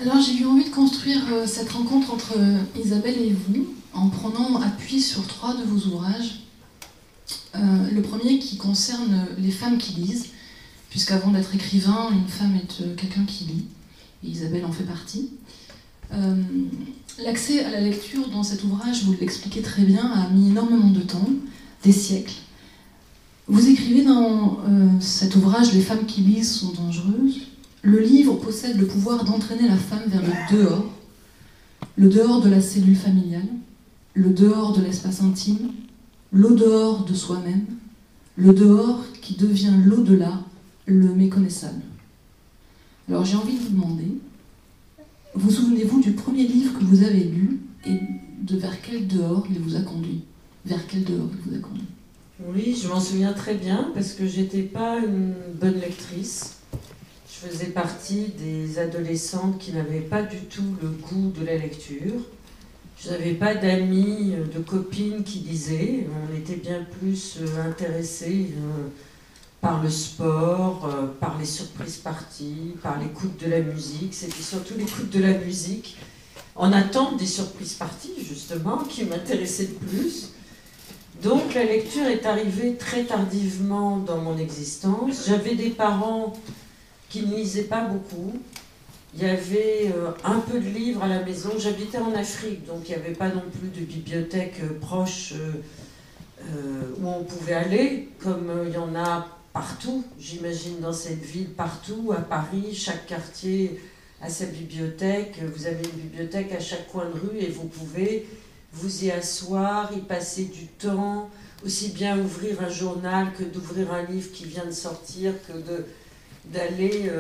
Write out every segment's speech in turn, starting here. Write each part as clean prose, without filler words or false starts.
Alors j'ai eu envie de construire cette rencontre entre Isabelle et vous en prenant appui sur 3 de vos ouvrages. Le premier qui concerne les femmes qui lisent, puisqu'avant d'être écrivain, une femme est quelqu'un qui lit, et Isabelle en fait partie. L'accès à la lecture dans cet ouvrage, vous l'expliquez très bien, a mis énormément de temps, des siècles. Vous écrivez dans cet ouvrage « Les femmes qui lisent sont dangereuses ». Le livre possède le pouvoir d'entraîner la femme vers le dehors de la cellule familiale, le dehors de l'espace intime, l'au-dehors de soi-même, le dehors qui devient l'au-delà, le méconnaissable. Alors j'ai envie de vous demander, vous souvenez-vous du premier livre que vous avez lu et de vers quel dehors il vous a conduit? Vers quel dehors il vous a conduit? Oui, je m'en souviens très bien parce que j'étais pas une bonne lectrice. Je faisais partie des adolescentes qui n'avaient pas du tout le goût de la lecture. Je n'avais pas d'amis, de copines qui lisaient. On était bien plus intéressés par le sport, par les surprises parties, par l'écoute de la musique. C'était surtout l'écoute de la musique, en attente des surprises parties, justement, qui m'intéressaient le plus. Donc la lecture est arrivée très tardivement dans mon existence. J'avais des parents qui ne lisaient pas beaucoup. Il y avait un peu de livres à la maison. J'habitais en Afrique, donc il n'y avait pas non plus de bibliothèque proche où on pouvait aller, comme il y en a partout, j'imagine, dans cette ville, partout, à Paris, chaque quartier a sa bibliothèque. Vous avez une bibliothèque à chaque coin de rue et vous pouvez vous y asseoir, y passer du temps, aussi bien ouvrir un journal que d'ouvrir un livre qui vient de sortir, que d'aller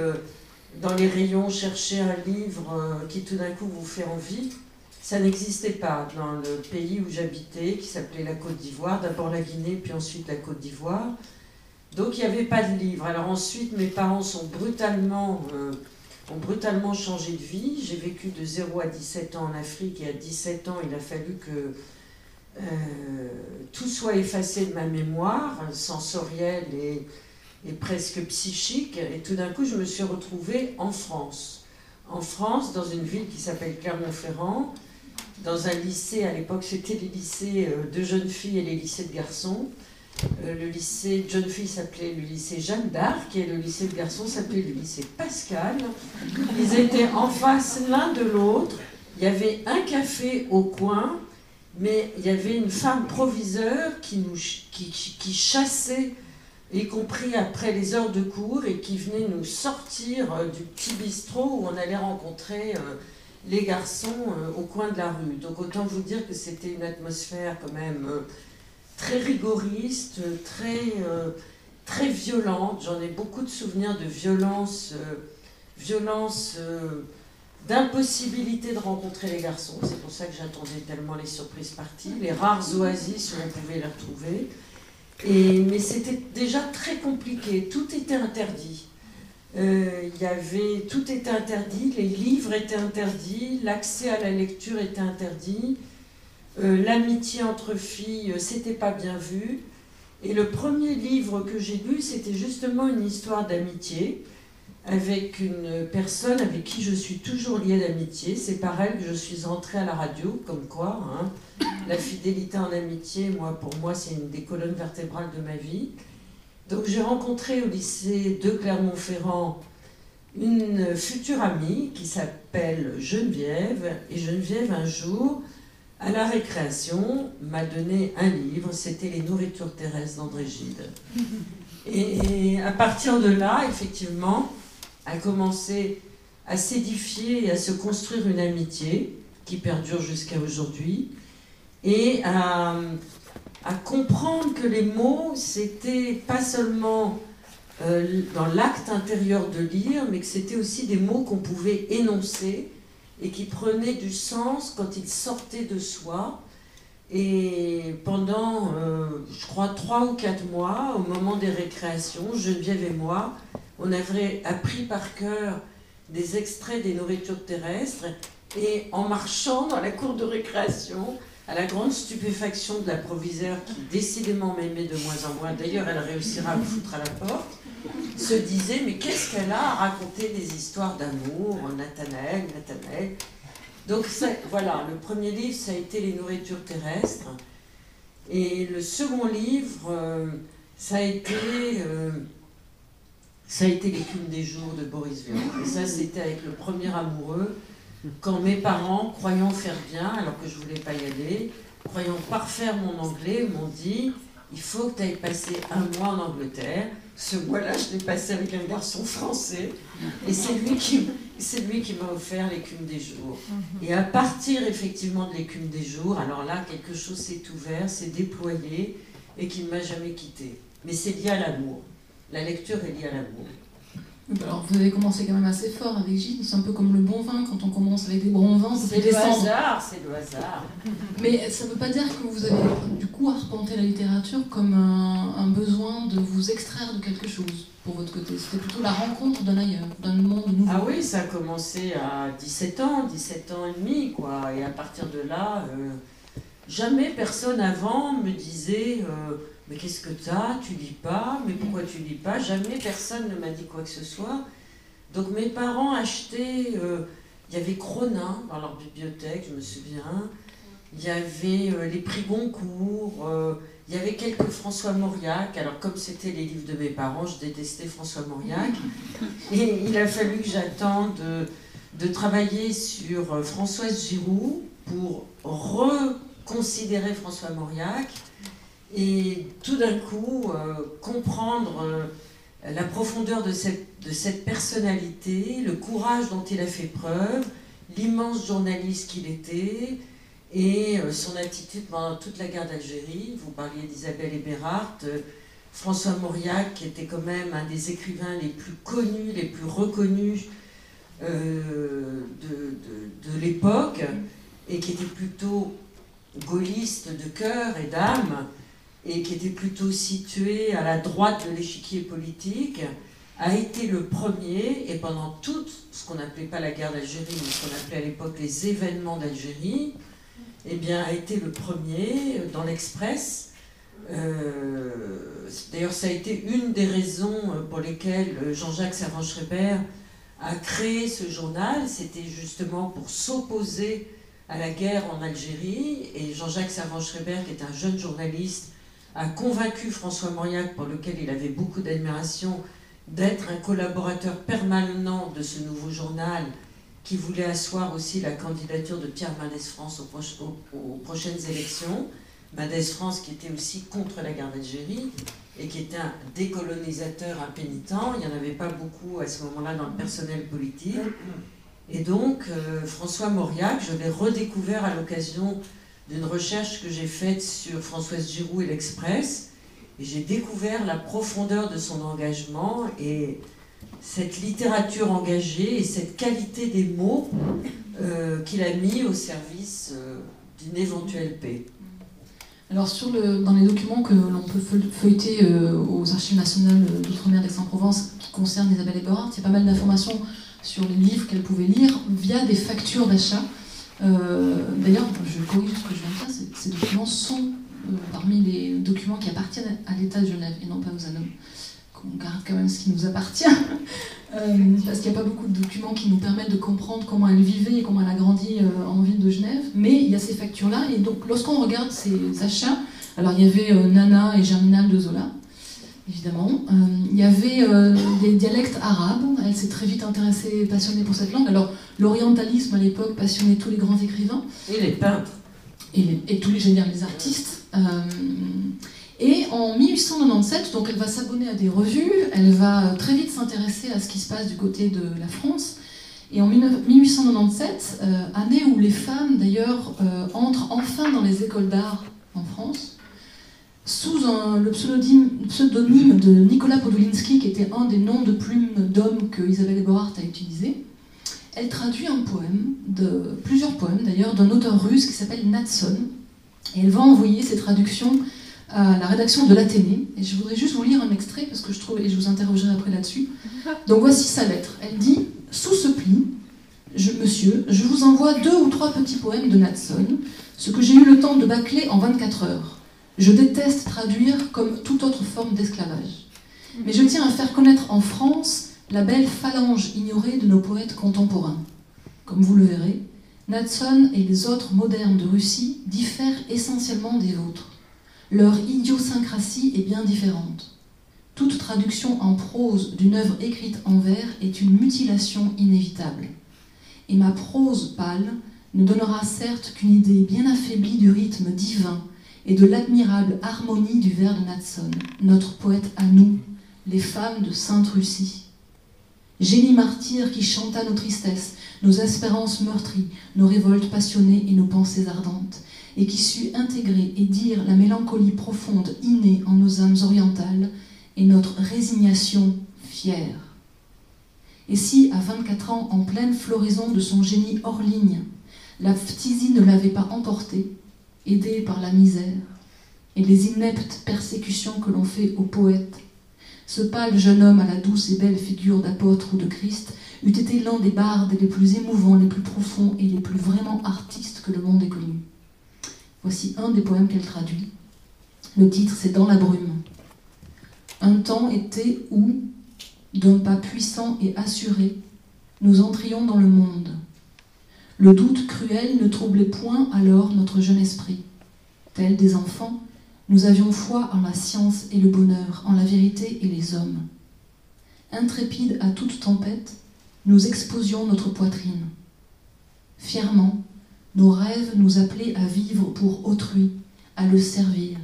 dans les rayons chercher un livre qui tout d'un coup vous fait envie. Ça n'existait pas dans le pays où j'habitais, qui s'appelait la Côte d'Ivoire, d'abord la Guinée, puis ensuite la Côte d'Ivoire. Donc il n'y avait pas de livre. Alors ensuite, mes parents ont brutalement changé de vie. J'ai vécu de 0 à 17 ans en Afrique, et à 17 ans, il a fallu que tout soit effacé de ma mémoire, sensorielle et presque psychique. Et tout d'un coup, je me suis retrouvée en France. En France, dans une ville qui s'appelle Clermont-Ferrand, dans un lycée, à l'époque c'était les lycées de jeunes filles et les lycées de garçons. Le lycée de jeunes filles s'appelait le lycée Jeanne d'Arc et le lycée de garçons s'appelait le lycée Pascal. Ils étaient en face l'un de l'autre. Il y avait un café au coin, mais il y avait une femme proviseure qui chassait, y compris après les heures de cours, et qui venait nous sortir du petit bistrot où on allait rencontrer les garçons au coin de la rue. Donc autant vous dire que c'était une atmosphère quand même très rigoriste, très violente. J'en ai beaucoup de souvenirs de violence, d'impossibilité de rencontrer les garçons. C'est pour ça que j'attendais tellement les surprises parties, les rares oasis où on pouvait les retrouver. Mais c'était déjà très compliqué, tout était interdit. Tout était interdit, les livres étaient interdits, l'accès à la lecture était interdit, l'amitié entre filles, c'était pas bien vu. Et le premier livre que j'ai lu, c'était justement une histoire d'amitié avec une personne avec qui je suis toujours liée d'amitié. C'est par elle que je suis entrée à la radio, comme quoi, hein, la fidélité en amitié, pour moi, c'est une des colonnes vertébrales de ma vie. Donc j'ai rencontré au lycée de Clermont-Ferrand une future amie qui s'appelle Geneviève. Et Geneviève, un jour, à la récréation, m'a donné un livre, c'était Les nourritures terrestres d'André Gide. Et à partir de là, effectivement, a commencé à s'édifier et à se construire une amitié qui perdure jusqu'à aujourd'hui, et à comprendre que les mots, c'était pas seulement dans l'acte intérieur de lire, mais que c'était aussi des mots qu'on pouvait énoncer et qui prenaient du sens quand ils sortaient de soi. Et pendant, je crois, 3 ou 4 mois, au moment des récréations, Geneviève et moi, on avait appris par cœur des extraits des nourritures terrestres, et en marchant dans la cour de récréation, à la grande stupéfaction de la proviseure qui décidément m'aimait de moins en moins, d'ailleurs elle réussira à me foutre à la porte, se disaient, mais qu'est-ce qu'elle a à raconter des histoires d'amour, Nathanaël. Donc voilà, le premier livre, ça a été les nourritures terrestres. Et le second livre, ça a été l'écume des jours de Boris Vian. Et ça, c'était avec le premier amoureux, quand mes parents, croyant faire bien, alors que je ne voulais pas y aller, croyant parfaire mon anglais, m'ont dit « Il faut que tu ailles passer un mois en Angleterre ». Ce mois-là, je l'ai passé avec un garçon français. Et c'est lui qui m'a offert l'écume des jours. Et à partir, effectivement, de l'écume des jours, alors là, quelque chose s'est ouvert, s'est déployé, et qui ne m'a jamais quitté. Mais c'est lié à l'amour. La lecture est liée à l'amour. Alors, vous avez commencé quand même assez fort avec Gilles, c'est un peu comme le bon vin, quand on commence avec des bons vins, c'est le hasard, c'est le hasard. Mais ça ne veut pas dire que vous avez du coup arpenté la littérature comme un besoin de vous extraire de quelque chose, pour votre côté. C'était plutôt la rencontre d'un ailleurs, d'un monde nouveau. Ah oui, ça a commencé à 17 ans et demi, quoi. Et à partir de là, jamais personne avant me disait... mais qu'est-ce que t'as? Tu lis pas? Mais pourquoi tu lis pas? Jamais personne ne m'a dit quoi que ce soit. Donc mes parents achetaient... il y avait Cronin dans leur bibliothèque, je me souviens. Il y avait les prix Goncourt. Il y avait quelques François Mauriac. Alors comme c'était les livres de mes parents, je détestais François Mauriac. Et il a fallu que j'attende de travailler sur Françoise Giroud pour reconsidérer François Mauriac. Et tout d'un coup, comprendre la profondeur de cette personnalité, le courage dont il a fait preuve, l'immense journaliste qu'il était, et son attitude pendant toute la guerre d'Algérie. Vous parliez d'Isabelle Eberhardt, François Mauriac, qui était quand même un des écrivains les plus connus, les plus reconnus de l'époque, et qui était plutôt gaulliste de cœur et d'âme, et qui était plutôt situé à la droite de l'échiquier politique, a été le premier, et pendant tout ce qu'on n'appelait pas la guerre d'Algérie, mais ce qu'on appelait à l'époque les événements d'Algérie, eh bien, a été le premier dans l'Express. D'ailleurs, ça a été une des raisons pour lesquelles Jean-Jacques Servan-Schreiber a créé ce journal. C'était justement pour s'opposer à la guerre en Algérie, et Jean-Jacques Servan-Schreiber, qui est un jeune journaliste, a convaincu François Mauriac, pour lequel il avait beaucoup d'admiration, d'être un collaborateur permanent de ce nouveau journal, qui voulait asseoir aussi la candidature de Pierre Mendès France aux prochaines élections. Mendès France qui était aussi contre la guerre d'Algérie et qui était un décolonisateur impénitent. Il n'y en avait pas beaucoup à ce moment-là dans le personnel politique. Et donc, François Mauriac, je l'ai redécouvert à l'occasion d'une recherche que j'ai faite sur Françoise Giroud et l'Express, et j'ai découvert la profondeur de son engagement et cette littérature engagée et cette qualité des mots qu'il a mis au service d'une éventuelle paix. Alors dans les documents que l'on peut feuilleter aux Archives nationales d'Outre-mer d'Aix-en-Provence qui concernent Isabelle Eberhardt, il y a pas mal d'informations sur les livres qu'elle pouvait lire via des factures d'achat. D'ailleurs, je corrige ce que je viens de dire, ces documents sont parmi les documents qui appartiennent à l'État de Genève et non pas aux ANOM. On garde quand même ce qui nous appartient, parce qu'il n'y a pas beaucoup de documents qui nous permettent de comprendre comment elle vivait et comment elle a grandi en ville de Genève, mais il y a ces factures-là, et donc lorsqu'on regarde ces achats, alors il y avait Nana et Germinal de Zola, évidemment, il y avait des dialectes arabes, elle s'est très vite intéressée, passionnée pour cette langue, alors l'orientalisme à l'époque passionnait tous les grands écrivains. Et les peintres. Et tous les artistes. Et en 1897, donc elle va s'abonner à des revues, elle va très vite s'intéresser à ce qui se passe du côté de la France. Et en 1897, année où les femmes d'ailleurs entrent enfin dans les écoles d'art en France, sous le pseudonyme de Nicolas Podolinsky, qui était un des noms de plume d'homme que Isabelle Eberhardt a utilisé, elle traduit un poème, plusieurs poèmes d'ailleurs, d'un auteur russe qui s'appelle Natson. Et elle va envoyer ces traductions à la rédaction de l'Athénée. Et je voudrais juste vous lire un extrait, parce que je trouve, et je vous interrogerai après là-dessus. Donc voici sa lettre. Elle dit « Sous ce pli, monsieur, je vous envoie 2 ou 3 petits poèmes de Natson, ce que j'ai eu le temps de bâcler en 24 heures. Je déteste traduire comme toute autre forme d'esclavage. Mais je tiens à faire connaître en France la belle phalange ignorée de nos poètes contemporains. Comme vous le verrez, Nadson et les autres modernes de Russie diffèrent essentiellement des vôtres. Leur idiosyncrasie est bien différente. Toute traduction en prose d'une œuvre écrite en vers est une mutilation inévitable. Et ma prose pâle ne donnera certes qu'une idée bien affaiblie du rythme divin et de l'admirable harmonie du vers de Nadson, notre poète à nous, les femmes de Sainte-Russie. Génie martyr qui chanta nos tristesses, nos espérances meurtries, nos révoltes passionnées et nos pensées ardentes, et qui sut intégrer et dire la mélancolie profonde innée en nos âmes orientales et notre résignation fière. Et si, à 24 ans, en pleine floraison de son génie hors ligne, la phtisie ne l'avait pas emporté, aidé par la misère et les ineptes persécutions que l'on fait aux poètes, ce pâle jeune homme à la douce et belle figure d'apôtre ou de Christ eût été l'un des bardes les plus émouvants, les plus profonds et les plus vraiment artistes que le monde ait connus. Voici un des poèmes qu'elle traduit. Le titre, c'est « Dans la brume ». Un temps était où, d'un pas puissant et assuré, nous entrions dans le monde. Le doute cruel ne troublait point alors notre jeune esprit. Tels des enfants, nous avions foi en la science et le bonheur, en la vérité et les hommes. Intrépides à toute tempête, nous exposions notre poitrine. Fièrement, nos rêves nous appelaient à vivre pour autrui, à le servir,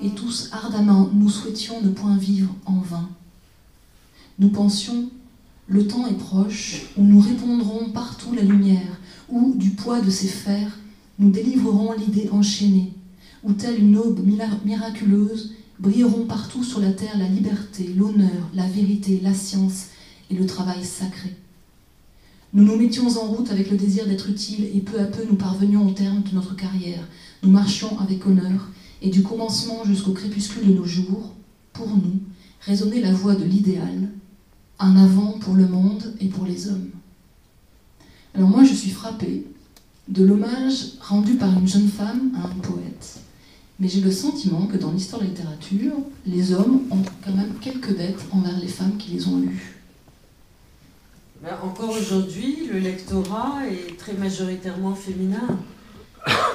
et tous ardemment nous souhaitions ne point vivre en vain. Nous pensions, le temps est proche, où nous répondrons partout la lumière, où, du poids de ces fers, nous délivrerons l'idée enchaînée, où, telle une aube miraculeuse, brilleront partout sur la terre la liberté, l'honneur, la vérité, la science et le travail sacré. Nous nous mettions en route avec le désir d'être utiles et peu à peu nous parvenions au terme de notre carrière. Nous marchions avec honneur et du commencement jusqu'au crépuscule de nos jours, pour nous, résonnait la voix de l'idéal, en avant pour le monde et pour les hommes. Alors moi je suis frappée de l'hommage rendu par une jeune femme à un poète. Mais j'ai le sentiment que dans l'histoire de la littérature, les hommes ont quand même quelques dettes envers les femmes qui les ont lues. Ben, encore aujourd'hui, le lectorat est très majoritairement féminin.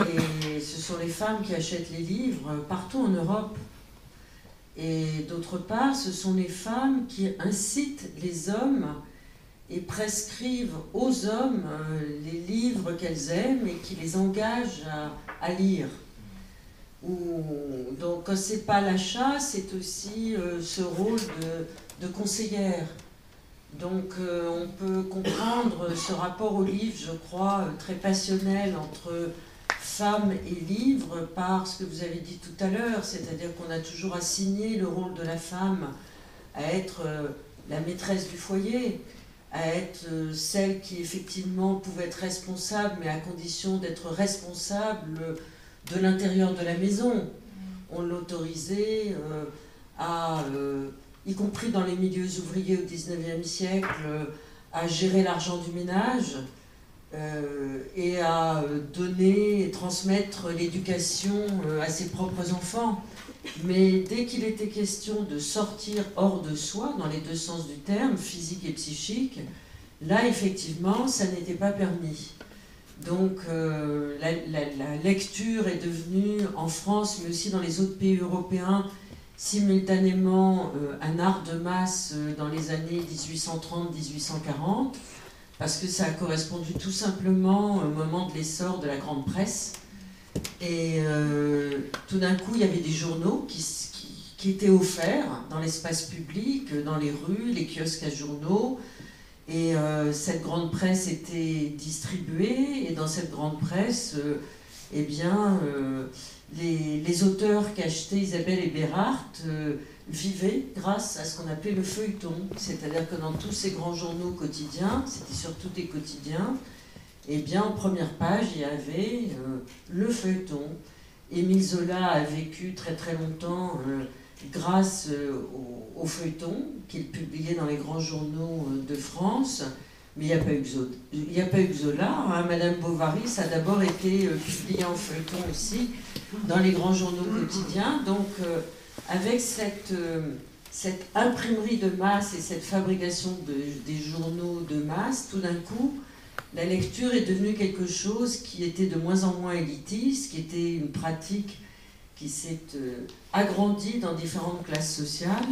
Et ce sont les femmes qui achètent les livres partout en Europe. Et d'autre part, ce sont les femmes qui incitent les hommes et prescrivent aux hommes les livres qu'elles aiment et qui les engagent à lire. Donc, quand ce n'est pas l'achat, c'est aussi ce rôle de conseillère. Donc, on peut comprendre ce rapport au livre, je crois, très passionnel entre femmes et livres par ce que vous avez dit tout à l'heure, c'est-à-dire qu'on a toujours assigné le rôle de la femme à être la maîtresse du foyer, à être celle qui effectivement pouvait être responsable, mais à condition d'être responsable de l'intérieur de la maison. On l'autorisait y compris dans les milieux ouvriers au XIXe siècle, à gérer l'argent du ménage et à donner et transmettre l'éducation à ses propres enfants. Mais dès qu'il était question de sortir hors de soi, dans les deux sens du terme, physique et psychique, là, effectivement, ça n'était pas permis. Donc, la lecture est devenue, en France, mais aussi dans les autres pays européens, simultanément un art de masse dans les années 1830-1840, parce que ça a correspondu tout simplement au moment de l'essor de la grande presse. Et tout d'un coup, il y avait des journaux qui étaient offerts dans l'espace public, dans les rues, les kiosques à journaux. Et cette grande presse était distribuée. Et dans cette grande presse, eh bien, les auteurs qu'achetaient Isabelle et Bérhardt vivaient grâce à ce qu'on appelait le feuilleton. C'est-à-dire que dans tous ces grands journaux quotidiens, c'était surtout des quotidiens, eh bien, en première page, il y avait le feuilleton. Émile Zola a vécu très très longtemps grâce au feuilleton qu'il publiait dans les grands journaux de France, mais il n'y a pas eu que Zola. Hein. Madame Bovary, ça a d'abord été publié en feuilleton aussi dans les grands journaux quotidiens. Donc, avec cette cette imprimerie de masse et cette fabrication des journaux de masse, tout d'un coup, la lecture est devenue quelque chose qui était de moins en moins élitiste, qui était une pratique qui s'est agrandie dans différentes classes sociales.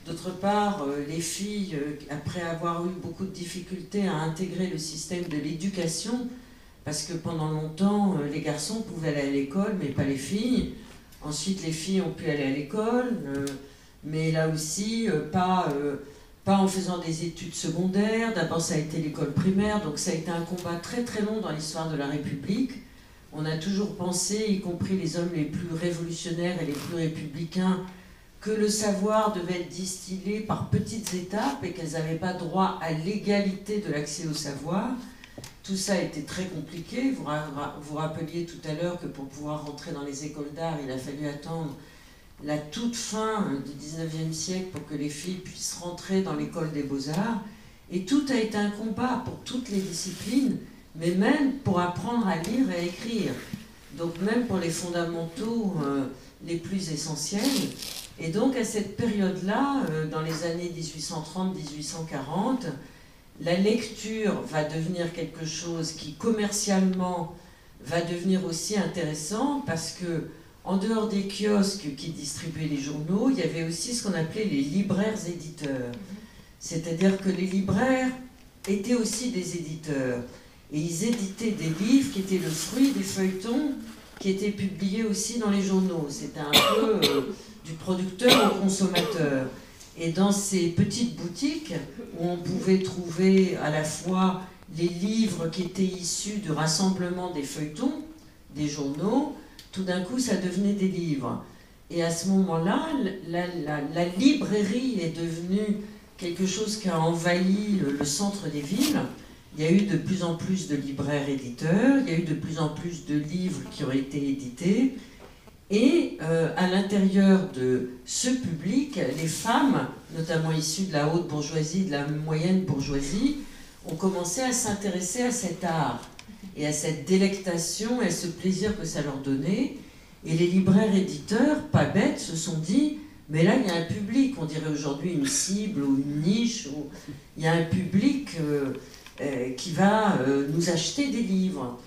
D'autre part, les filles, après avoir eu beaucoup de difficultés à intégrer le système de l'éducation, parce que pendant longtemps, les garçons pouvaient aller à l'école, mais pas les filles. Ensuite, les filles ont pu aller à l'école, mais là aussi, pas en faisant des études secondaires. D'abord, ça a été l'école primaire, donc ça a été un combat très très long dans l'histoire de la République. On a toujours pensé, y compris les hommes les plus révolutionnaires et les plus républicains, que le savoir devait être distillé par petites étapes et qu'elles n'avaient pas droit à l'égalité de l'accès au savoir. Tout ça a été très compliqué. Vous rappeliez tout à l'heure que pour pouvoir rentrer dans les écoles d'art, il a fallu attendre la toute fin du 19e siècle pour que les filles puissent rentrer dans l'école des beaux-arts. Et tout a été un combat pour toutes les disciplines, mais même pour apprendre à lire et à écrire. Donc même pour les fondamentaux les plus essentiels. Et donc à cette période-là, dans les années 1830-1840, la lecture va devenir quelque chose qui commercialement va devenir aussi intéressant parce que en dehors des kiosques qui distribuaient les journaux, il y avait aussi ce qu'on appelait les libraires éditeurs. C'est-à-dire que les libraires étaient aussi des éditeurs. Et ils éditaient des livres qui étaient le fruit des feuilletons qui étaient publiés aussi dans les journaux. C'était un peu du producteur au consommateur. Et dans ces petites boutiques où on pouvait trouver à la fois les livres qui étaient issus du rassemblement des feuilletons, des journaux, tout d'un coup ça devenait des livres. Et à ce moment-là, la librairie est devenue quelque chose qui a envahi le centre des villes. Il y a eu de plus en plus de libraires éditeurs, il y a eu de plus en plus de livres qui ont été édités. Et à l'intérieur de ce public, les femmes, notamment issues de la haute bourgeoisie, de la moyenne bourgeoisie, ont commencé à s'intéresser à cet art et à cette délectation et à ce plaisir que ça leur donnait. Et les libraires éditeurs, pas bêtes, se sont dit, mais là il y a un public, on dirait aujourd'hui une cible ou une niche, ou il y a un public qui va nous acheter des livres.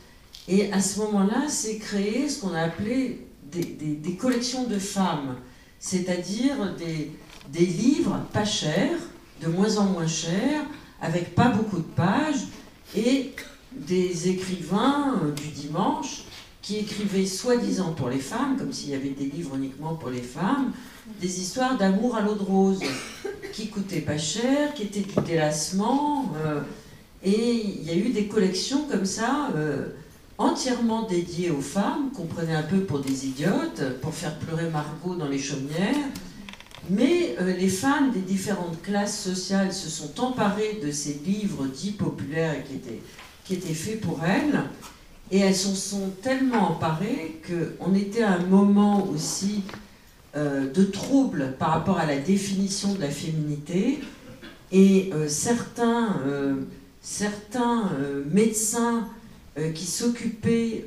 Et à ce moment-là, c'est créé ce qu'on a appelé des collections de femmes, c'est-à-dire des livres pas chers, de moins en moins chers, avec pas beaucoup de pages, et des écrivains du dimanche qui écrivaient soi-disant pour les femmes, comme s'il y avait des livres uniquement pour les femmes, des histoires d'amour à l'eau de rose, qui coûtaient pas cher, qui étaient du délassement, et il y a eu des collections comme ça, entièrement dédiées aux femmes, qu'on prenait un peu pour des idiotes, pour faire pleurer Margot dans les chaumières. Mais les femmes des différentes classes sociales se sont emparées de ces livres dits populaires et qui étaient faits pour elles. Et elles s'en sont tellement emparées qu'on était à un moment aussi de trouble par rapport à la définition de la féminité. Et certains médecins qui s'occupaient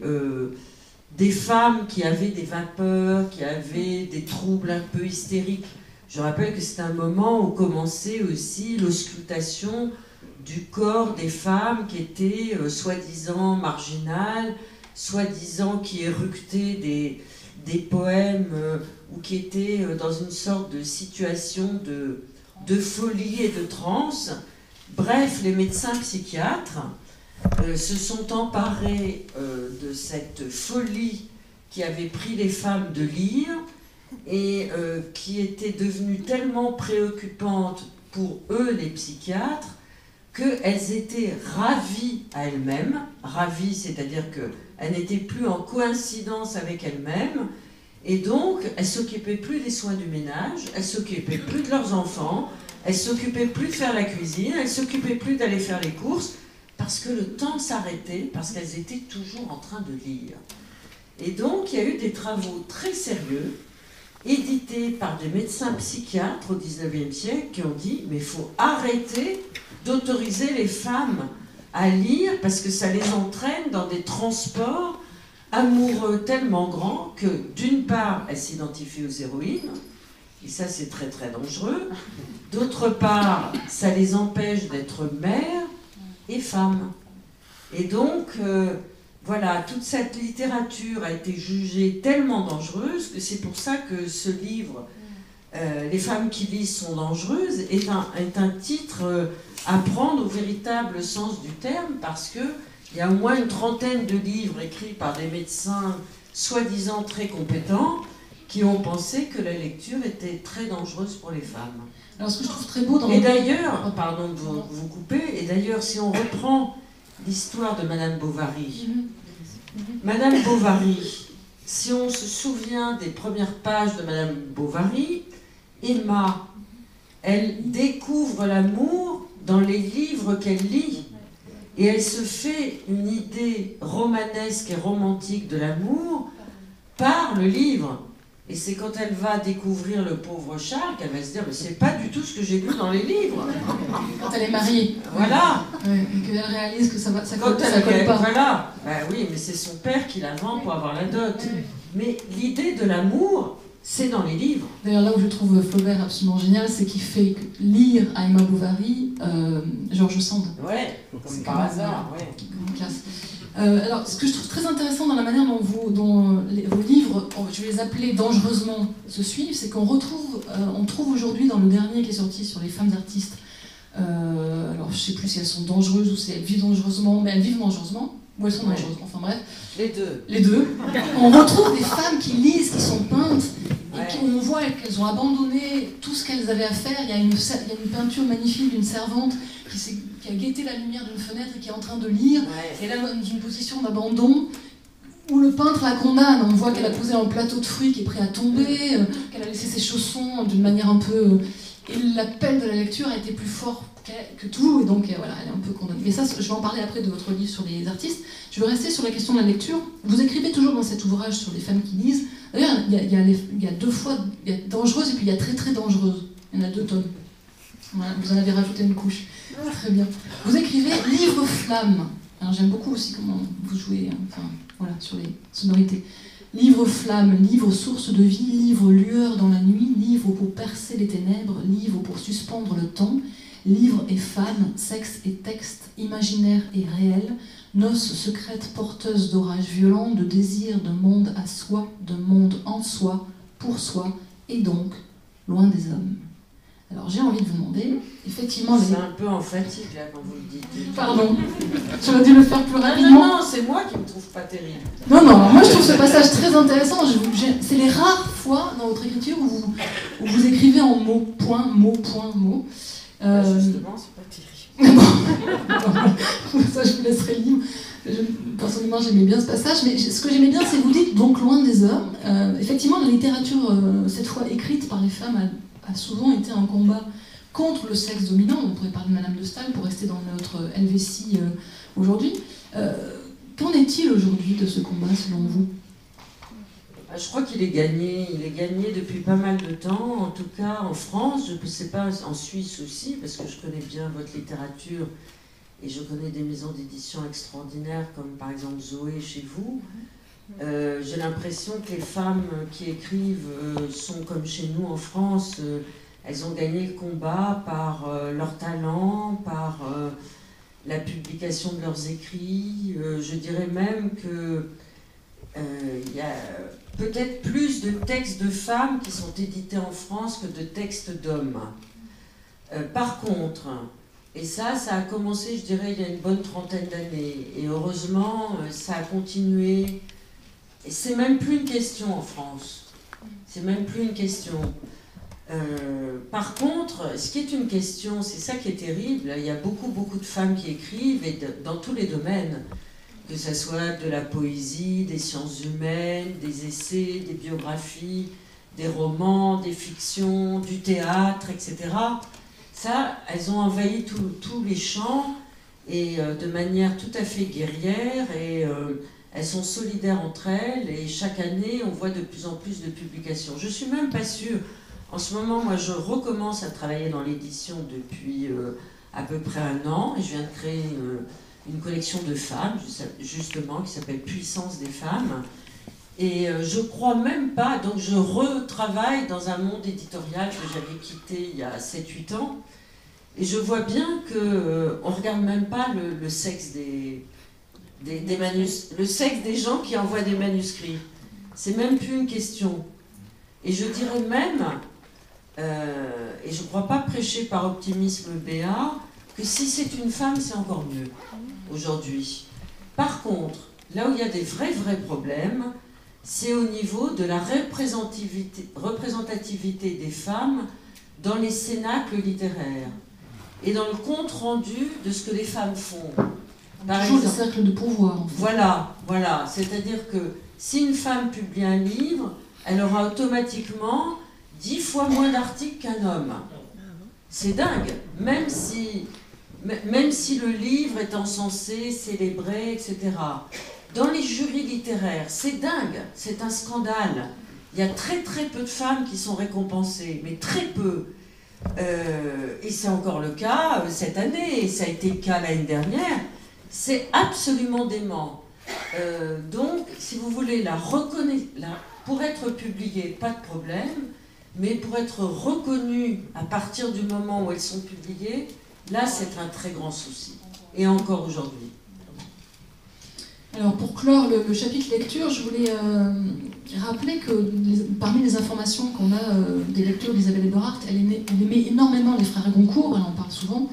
des femmes qui avaient des vapeurs, qui avaient des troubles un peu hystériques. Je rappelle que c'est un moment où commençait aussi l'auscultation du corps des femmes qui étaient soi-disant marginales, soi-disant qui éructaient des poèmes ou qui étaient dans une sorte de situation de folie et de transe. Bref, les médecins psychiatres se sont emparés de cette folie qui avait pris les femmes de lire et qui était devenue tellement préoccupante pour eux, les psychiatres, qu'elles étaient ravies à elles-mêmes. Ravies, c'est-à-dire qu'elles n'étaient plus en coïncidence avec elles-mêmes, et donc elles ne s'occupaient plus des soins du ménage, elles ne s'occupaient plus de leurs enfants, elles ne s'occupaient plus de faire la cuisine, elles ne s'occupaient plus d'aller faire les courses, parce que le temps s'arrêtait, parce qu'elles étaient toujours en train de lire. Et donc, il y a eu des travaux très sérieux, édités par des médecins psychiatres au XIXe siècle, qui ont dit « mais il faut arrêter d'autoriser les femmes à lire, parce que ça les entraîne dans des transports amoureux tellement grands que, d'une part, elles s'identifient aux héroïnes, et ça c'est très très dangereux. D'autre part, ça les empêche d'être mères et femmes. Et donc, voilà, toute cette littérature a été jugée tellement dangereuse que c'est pour ça que ce livre, Les femmes qui lisent sont dangereuses, est un titre à prendre au véritable sens du terme, parce qu'il y a au moins une trentaine de livres écrits par des médecins soi-disant très compétents qui ont pensé que la lecture était très dangereuse pour les femmes. Alors, ce que je trouve très beau dans... Et d'ailleurs, pardon de vous couper, et d'ailleurs, si on reprend l'histoire de Madame Bovary, Madame Bovary, si on se souvient des premières pages de Madame Bovary, Emma, elle découvre l'amour dans les livres qu'elle lit, et elle se fait une idée romanesque et romantique de l'amour par le livre. Et c'est quand elle va découvrir le pauvre Charles qu'elle va se dire « mais c'est pas du tout ce que j'ai lu dans les livres ». Quand elle est mariée. Voilà. Ouais, et qu'elle réalise que ça colle pas. pas. Voilà. Ben oui, mais c'est son père qui la vend pour avoir la dot. Mais l'idée de l'amour, c'est dans les livres. D'ailleurs, là où je trouve Flaubert absolument génial, c'est qu'il fait lire à Emma Bovary George Sand. Ouais, comme par hasard, ouais. Classe. Alors, ce que je trouve très intéressant dans la manière dont vos livres, je vais les appeler dangereusement, se suivent, c'est qu'on on trouve aujourd'hui dans le dernier qui est sorti sur les femmes artistes, alors je ne sais plus si elles sont dangereuses ou si elles vivent dangereusement, mais elles vivent dangereusement, ou elles sont dangereuses, enfin bref. Les deux. Les deux. On retrouve des femmes qui lisent, qui sont peintes, et on voit qu'elles ont abandonné tout ce qu'elles avaient à faire. Il y a une peinture magnifique d'une servante qui a guetté la lumière d'une fenêtre et qui est en train de lire, et là dans une position d'abandon, où le peintre la condamne. On voit qu'elle a posé un plateau de fruits qui est prêt à tomber, qu'elle a laissé ses chaussons d'une manière un peu... et l'appel de la lecture a été plus fort que tout, et donc voilà, elle est un peu condamnée. Mais ça, je vais en parler après de votre livre sur les artistes. Je veux rester sur la question de la lecture. Vous écrivez toujours dans cet ouvrage sur les femmes qui lisent. D'ailleurs, il y a deux fois, il y a dangereuse et puis il y a très très dangereuse. Il y en a 2 tomes. Voilà, vous en avez rajouté une couche. Très bien. Vous écrivez livre flamme. Alors j'aime beaucoup aussi comment vous jouez, enfin voilà, sur les sonorités. Livre flamme, livre source de vie, livre lueur dans la nuit, livre pour percer les ténèbres, livre pour suspendre le temps, livre et femme, sexe et texte, imaginaire et réel, noces secrètes porteuses d'orages violents, de désirs de monde à soi, de monde en soi, pour soi, et donc loin des hommes. Alors j'ai envie de vous demander, effectivement... C'est un peu emphatique là quand vous le dites. Pardon, j'aurais dû le faire plus rapidement. Non, c'est moi qui ne me trouve pas terrible. Non, moi je trouve ce passage très intéressant. C'est les rares fois dans votre écriture où vous écrivez en mots, point, mot, point, mot. Justement, c'est pas terrible. Ça je vous laisserai libre. Personnellement j'aimais bien ce passage, mais ce que j'aimais bien c'est que vous dites donc loin des hommes. Effectivement la littérature, cette fois écrite par les femmes, a souvent été un combat contre le sexe dominant. On pourrait parler de Madame de Staël pour rester dans notre Helvétie aujourd'hui. Qu'en est-il aujourd'hui de ce combat selon vous ? Je crois qu'il est gagné. Il est gagné depuis pas mal de temps, en tout cas en France. Je ne sais pas en Suisse aussi, parce que je connais bien votre littérature et je connais des maisons d'édition extraordinaires, comme par exemple Zoé chez vous. J'ai l'impression que les femmes qui écrivent sont comme chez nous en France. Elles ont gagné le combat par leur talent, par la publication de leurs écrits. Je dirais même que il y a peut-être plus de textes de femmes qui sont édités en France que de textes d'hommes. Par contre, et ça a commencé, je dirais, il y a une bonne trentaine d'années. Et heureusement, ça a continué. Et c'est même plus une question en France. C'est même plus une question. Par contre, ce qui est une question, c'est ça qui est terrible. Il y a beaucoup de femmes qui écrivent, et dans tous les domaines, que ce soit de la poésie, des sciences humaines, des essais, des biographies, des romans, des fictions, du théâtre, etc. Ça, elles ont envahi tous les champs, et de manière tout à fait guerrière, et elles sont solidaires entre elles, et chaque année, on voit de plus en plus de publications. Je ne suis même pas sûre. En ce moment, moi, je recommence à travailler dans l'édition depuis à peu près 1 an, et je viens de créer une collection de femmes, justement, qui s'appelle Puissance des femmes. Et je crois même pas, donc je retravaille dans un monde éditorial que j'avais quitté il y a 7-8 ans, et je vois bien qu'on ne regarde même pas le sexe le sexe des gens qui envoient des manuscrits. C'est même plus une question. Et je dirais même, et je ne crois pas prêcher par optimisme béat, que si c'est une femme, c'est encore mieux aujourd'hui. Par contre, là où il y a des vrais problèmes, c'est au niveau de la représentativité des femmes dans les cénacles littéraires et dans le compte-rendu de ce que les femmes font. Par exemple, des cercles de pouvoir. En fait. Voilà. C'est-à-dire que si une femme publie un livre, elle aura automatiquement 10 fois moins d'articles qu'un homme. C'est dingue. Même si le livre est encensé, célébré, etc. Dans les jurys littéraires, c'est dingue, c'est un scandale. Il y a très peu de femmes qui sont récompensées, mais très peu. Et c'est encore le cas cette année, et ça a été le cas l'année dernière. C'est absolument dément. Donc, si vous voulez, pour être publiées, pas de problème, mais pour être reconnues à partir du moment où elles sont publiées, là, c'est un très grand souci. Et encore aujourd'hui. Alors pour clore le chapitre lecture, je voulais rappeler que parmi les informations qu'on a des lectures d'Isabelle Eberhardt, elle aimait énormément les frères Goncourt, elle en parle souvent.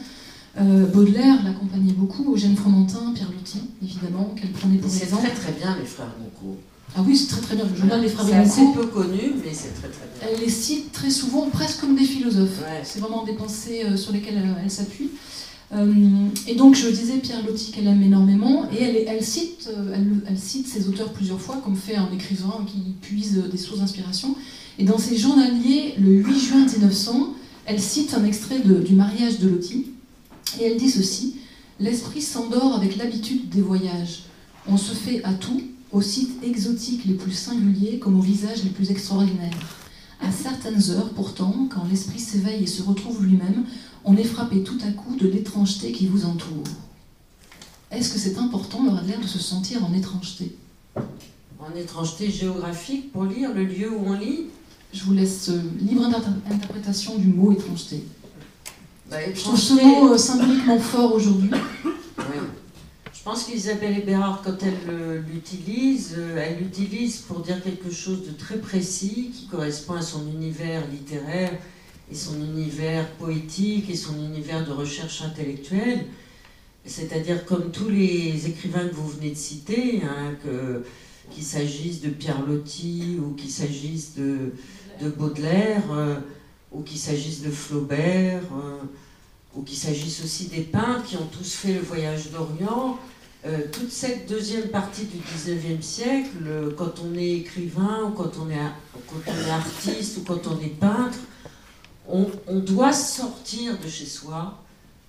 Baudelaire l'accompagnait beaucoup, Eugène Fromentin, Pierre Loti, évidemment, qu'elle prenait pour exemple. C'est très bien les frères Goncourt. Ah oui, c'est très bien, le journal des frères Goncourt. C'est assez Goncourt. peu connu, mais c'est très bien. Elle les cite très souvent, presque comme des philosophes. Ouais. C'est vraiment des pensées sur lesquelles elle s'appuie. Et donc je disais Pierre Loti qu'elle aime énormément, et elle cite ses auteurs plusieurs fois, comme fait un écrivain qui puise des sources d'inspiration. Et dans ses journaliers, le 8 juin 1900, elle cite un extrait du mariage de Loti, et elle dit ceci: « L'esprit s'endort avec l'habitude des voyages. On se fait à tout, aux sites exotiques les plus singuliers comme aux visages les plus extraordinaires. À certaines heures, pourtant, quand l'esprit s'éveille et se retrouve lui-même, on est frappé tout à coup de l'étrangeté qui vous entoure. » Est-ce que c'est important, Laura Adler, de se sentir en étrangeté? En étrangeté géographique pour lire le lieu où on lit? Je vous laisse libre interprétation du mot étrangeté. Je trouve ce étrangeté... mot symboliquement fort aujourd'hui. Oui. Je pense qu'Isabelle Eberhardt, quand elle l'utilise pour dire quelque chose de très précis qui correspond à son univers littéraire et son univers poétique et son univers de recherche intellectuelle. C'est-à-dire comme tous les écrivains que vous venez de citer, hein, qu'il s'agisse de Pierre Loti ou qu'il s'agisse de Baudelaire ou qu'il s'agisse de Flaubert ou qu'il s'agisse aussi des peintres qui ont tous fait le voyage d'Orient, toute cette deuxième partie du 19e siècle, quand on est écrivain ou quand on est artiste ou quand on est peintre, on doit sortir de chez soi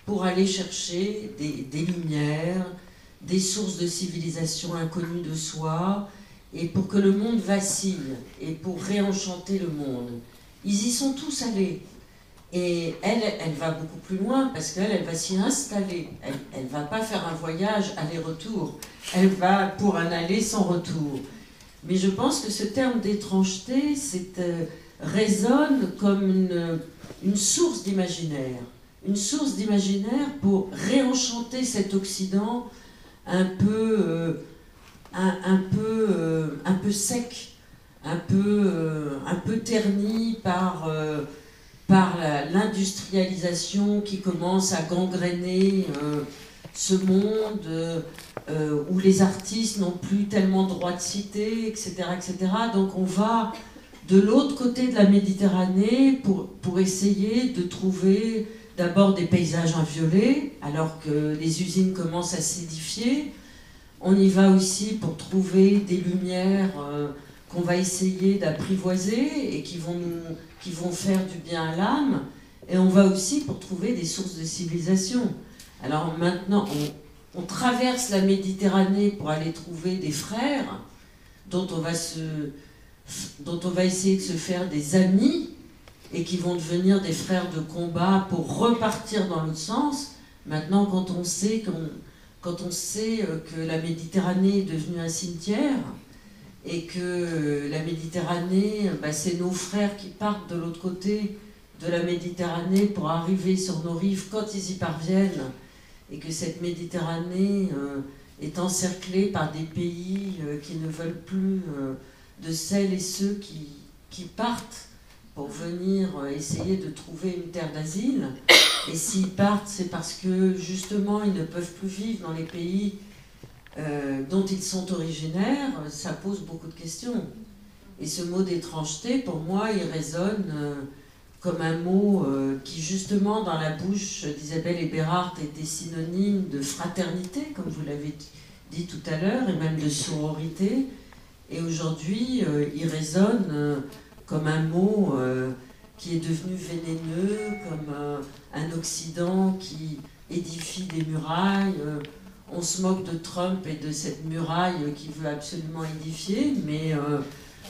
pour aller chercher des lumières, des sources de civilisation inconnues de soi, et pour que le monde vacille, et pour réenchanter le monde. Ils y sont tous allés. Et elle va beaucoup plus loin, parce qu'elle va s'y installer. Elle ne va pas faire un voyage aller-retour. Elle va pour un aller sans retour. Mais je pense que ce terme d'étrangeté résonne comme une source d'imaginaire. Une source d'imaginaire pour réenchanter cet Occident un peu sec, un peu terni par l'industrialisation qui commence à gangréner ce monde où les artistes n'ont plus tellement droit de citer, etc., etc. Donc on va de l'autre côté de la Méditerranée pour essayer de trouver d'abord des paysages inviolés, alors que les usines commencent à s'édifier. On y va aussi pour trouver des lumières qu'on va essayer d'apprivoiser et qui vont faire du bien à l'âme. Et on va aussi pour trouver des sources de civilisation. Alors maintenant, on traverse la Méditerranée pour aller trouver des frères dont on va essayer de se faire des amis et qui vont devenir des frères de combat pour repartir dans l'autre sens. Maintenant, quand on sait que la Méditerranée est devenue un cimetière et que la Méditerranée, c'est nos frères qui partent de l'autre côté de la Méditerranée pour arriver sur nos rives quand ils y parviennent, et que cette Méditerranée est encerclée par des pays qui ne veulent plus de celles et ceux qui partent pour venir essayer de trouver une terre d'asile. Et s'ils partent, c'est parce que justement ils ne peuvent plus vivre dans les pays dont ils sont originaires. Ça pose beaucoup de questions. Et ce mot d'étrangeté, pour moi, il résonne comme un mot qui, justement, dans la bouche d'Isabelle Eberhardt, était synonyme de fraternité, comme vous l'avez dit tout à l'heure, et même de sororité. Et aujourd'hui, il résonne comme un mot qui est devenu vénéneux, comme un Occident qui édifie des murailles. On se moque de Trump et de cette muraille qu'il veut absolument édifier, mais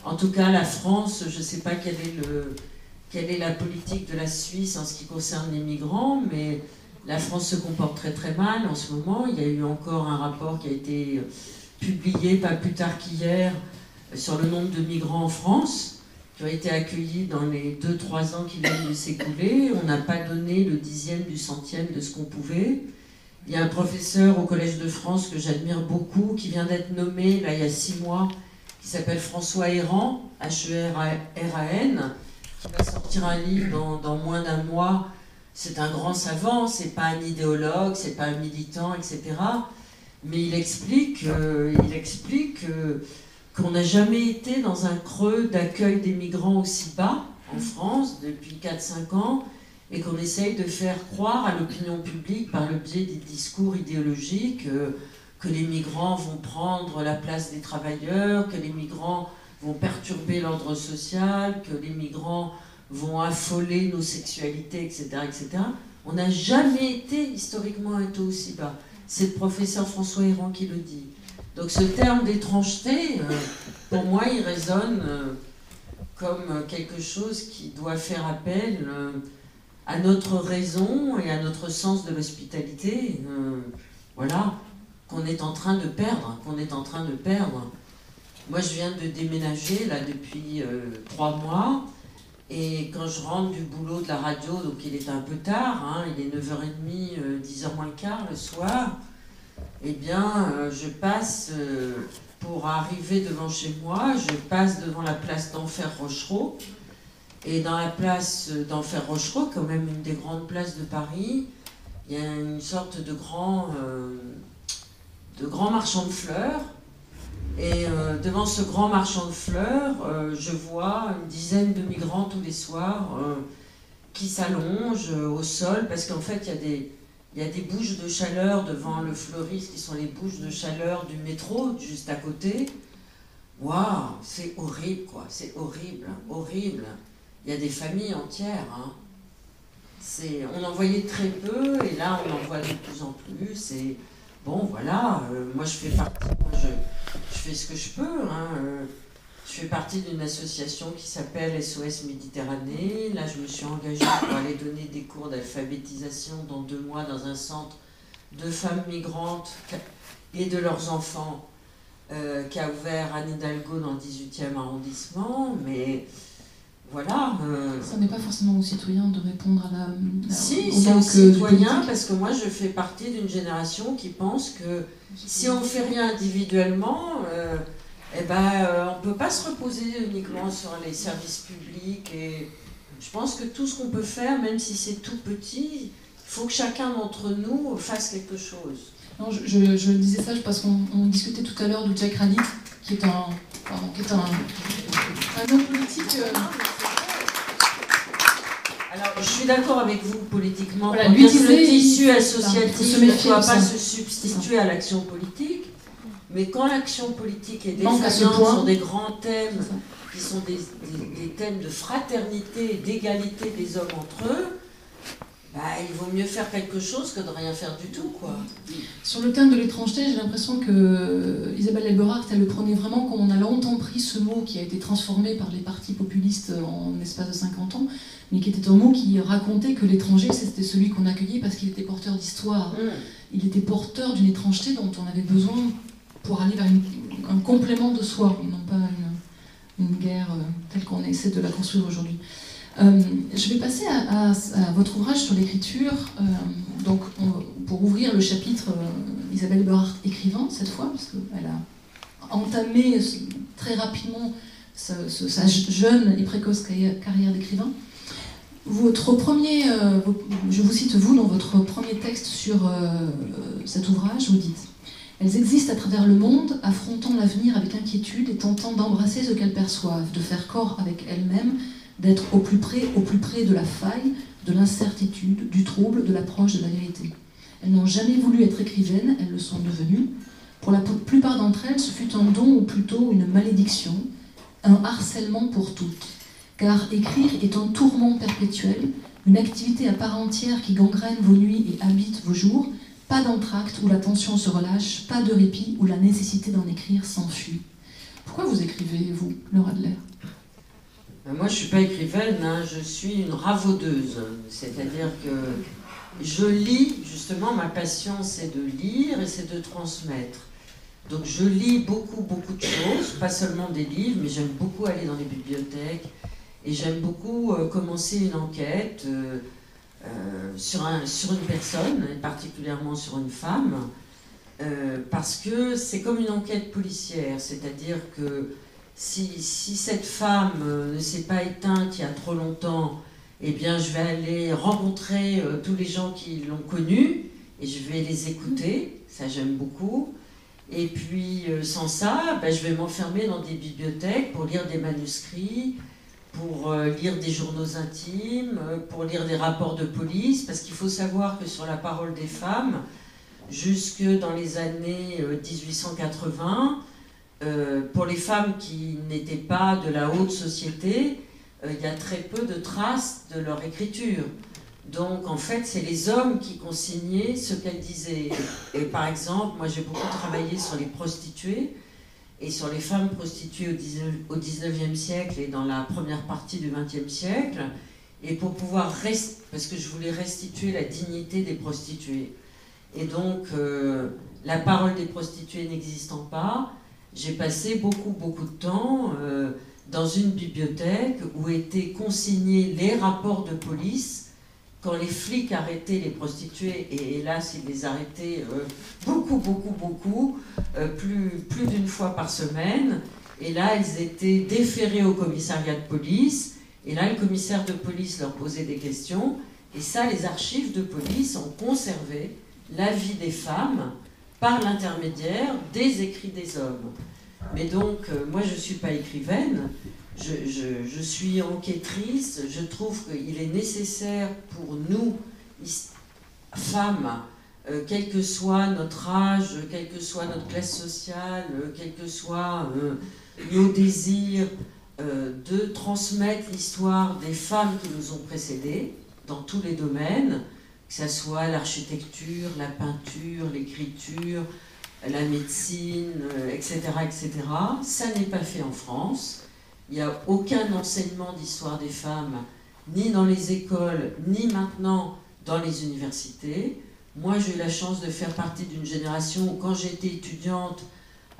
en tout cas, la France, je ne sais pas quelle est la politique de la Suisse en ce qui concerne les migrants, mais la France se comporte très très mal en ce moment. Il y a eu encore un rapport qui a été publié pas plus tard qu'hier sur le nombre de migrants en France qui ont été accueillis dans les 2-3 ans qui viennent de s'écouler. On n'a pas donné le 10e du 100e de ce qu'on pouvait. Il y a un professeur au Collège de France que j'admire beaucoup, qui vient d'être nommé là, il y a 6 mois, qui s'appelle François Héran, H-E-R-A-N, qui va sortir un livre dans moins d'un mois. C'est un grand savant, c'est pas un idéologue, c'est pas un militant, etc. Mais il explique qu'on n'a jamais été dans un creux d'accueil des migrants aussi bas en France depuis 4-5 ans, et qu'on essaye de faire croire à l'opinion publique par le biais des discours idéologiques que les migrants vont prendre la place des travailleurs, que les migrants vont perturber l'ordre social, que les migrants vont affoler nos sexualités, etc. etc. On n'a jamais été historiquement un taux aussi bas. C'est le professeur François Héran qui le dit. Donc ce terme d'étrangeté, pour moi, il résonne comme quelque chose qui doit faire appel à notre raison et à notre sens de l'hospitalité, voilà, qu'on est en train de perdre, Moi, je viens de déménager, là, depuis 3 mois, et quand je rentre du boulot de la radio, donc il est un peu tard, hein, il est 9h30, 10h moins le quart le soir, eh bien, je passe, pour arriver devant chez moi, je passe devant la place d'Enfer Rochereau. Et dans la place d'Enfer Rochereau, quand même une des grandes places de Paris, il y a une sorte de grand marchand de fleurs. Et devant ce grand marchand de fleurs, je vois une dizaine de migrants tous les soirs qui s'allongent au sol, parce qu'en fait, il y a des bouches de chaleur devant le fleuriste qui sont les bouches de chaleur du métro, juste à côté. Waouh, c'est horrible, quoi, c'est horrible, horrible. Il y a des familles entières, hein. On en voyait très peu, et là on en voit de plus en plus, et bon voilà, moi je fais partie, je fais ce que je peux, hein. Je fais partie d'une association qui s'appelle SOS Méditerranée. Là je me suis engagée pour aller donner des cours d'alphabétisation dans 2 mois dans un centre de femmes migrantes et de leurs enfants qui a ouvert Anne Hidalgo dans le 18e arrondissement, mais voilà. Ça n'est pas forcément aux citoyens de répondre à la... Si, c'est aux citoyens, parce que moi je fais partie d'une génération qui pense que si on ne fait rien individuellement, on ne peut pas se reposer uniquement sur les services publics. Et je pense que tout ce qu'on peut faire, même si c'est tout petit, il faut que chacun d'entre nous fasse quelque chose. Non, je disais ça parce qu'on discutait tout à l'heure de Jack Radit, qui est un homme politique... Alors, je suis d'accord avec vous politiquement. Voilà, lui disait, le tissu associatif ne doit pas se substituer à à l'action politique, mais quand l'action politique est défaillante sur des grands thèmes qui sont des thèmes de fraternité et d'égalité des hommes entre eux, il vaut mieux faire quelque chose que de rien faire du tout, quoi. Sur le thème de l'étrangeté, j'ai l'impression que Isabelle Eberhardt, elle le prenait vraiment comme on a longtemps pris ce mot qui a été transformé par les partis populistes en espace de 50 ans, mais qui était un mot qui racontait que l'étranger, c'était celui qu'on accueillait parce qu'il était porteur d'histoire. Il était porteur d'une étrangeté dont on avait besoin pour aller vers un complément de soi, et non pas une guerre telle qu'on essaie de la construire aujourd'hui. Je vais passer à votre ouvrage sur l'écriture. Donc, pour ouvrir le chapitre, Isabelle Eberhardt écrivant, cette fois, parce qu'elle a entamé très rapidement sa jeune et précoce carrière d'écrivain. Votre premier, je vous cite vous, dans votre premier texte sur cet ouvrage, vous dites « Elles existent à travers le monde, affrontant l'avenir avec inquiétude et tentant d'embrasser ce qu'elles perçoivent, de faire corps avec elles-mêmes, d'être au plus près de la faille, de l'incertitude, du trouble, de l'approche de la vérité. Elles n'ont jamais voulu être écrivaines, elles le sont devenues. Pour la plupart d'entre elles, ce fut un don ou plutôt une malédiction, un harcèlement pour toutes. Car écrire est un tourment perpétuel, une activité à part entière qui gangrène vos nuits et habite vos jours, pas d'entracte où la tension se relâche, pas de répit où la nécessité d'en écrire s'enfuit. » Pourquoi vous écrivez, vous, Laure Adler ? Moi, je ne suis pas écrivaine, hein, je suis une ravaudeuse. C'est-à-dire que je lis, justement, ma passion, c'est de lire et c'est de transmettre. Donc je lis beaucoup de choses, pas seulement des livres, mais j'aime beaucoup aller dans les bibliothèques et j'aime beaucoup commencer une enquête sur une personne, et particulièrement sur une femme, parce que c'est comme une enquête policière, c'est-à-dire que si cette femme ne s'est pas éteinte il y a trop longtemps, eh bien je vais aller rencontrer tous les gens qui l'ont connue et je vais les écouter, ça j'aime beaucoup. Et puis sans ça, je vais m'enfermer dans des bibliothèques pour lire des manuscrits, pour lire des journaux intimes, pour lire des rapports de police, parce qu'il faut savoir que sur la parole des femmes, jusque dans les années 1880, pour les femmes qui n'étaient pas de la haute société, il y a très peu de traces de leur écriture. Donc en fait, c'est les hommes qui consignaient ce qu'elles disaient. Et par exemple, moi j'ai beaucoup travaillé sur les prostituées et sur les femmes prostituées au 19e siècle et dans la première partie du 20e siècle. Et pour pouvoir parce que je voulais restituer la dignité des prostituées. Et donc, la parole des prostituées n'existant pas, j'ai passé beaucoup de temps dans une bibliothèque où étaient consignés les rapports de police quand les flics arrêtaient les prostituées, et hélas ils les arrêtaient beaucoup, plus d'une fois par semaine, et là ils étaient déférés au commissariat de police, et là le commissaire de police leur posait des questions, et ça les archives de police ont conservé la vie des femmes par l'intermédiaire des écrits des hommes. Mais donc, moi je ne suis pas écrivaine, je suis enquêtrice, je trouve qu'il est nécessaire pour nous, femmes, quel que soit notre âge, quelle que soit notre classe sociale, quels que soient nos désirs, de transmettre l'histoire des femmes qui nous ont précédées dans tous les domaines, que ce soit l'architecture, la peinture, l'écriture, la médecine, etc., etc. Ça n'est pas fait en France. Il n'y a aucun enseignement d'histoire des femmes, ni dans les écoles, ni maintenant dans les universités. Moi, j'ai eu la chance de faire partie d'une génération où, quand j'étais étudiante,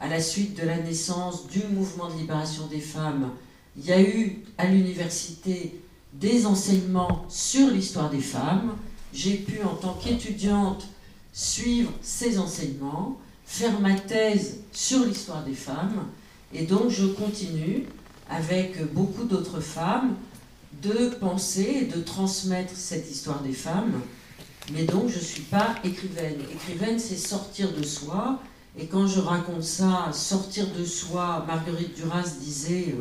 à la suite de la naissance du mouvement de libération des femmes, il y a eu à l'université des enseignements sur l'histoire des femmes. J'ai pu, en tant qu'étudiante, suivre ces enseignements, faire ma thèse sur l'histoire des femmes, et donc je continue, avec beaucoup d'autres femmes, de penser et de transmettre cette histoire des femmes. Mais donc je ne suis pas écrivaine. Écrivaine, c'est sortir de soi, et quand je raconte ça, sortir de soi, Marguerite Duras disait,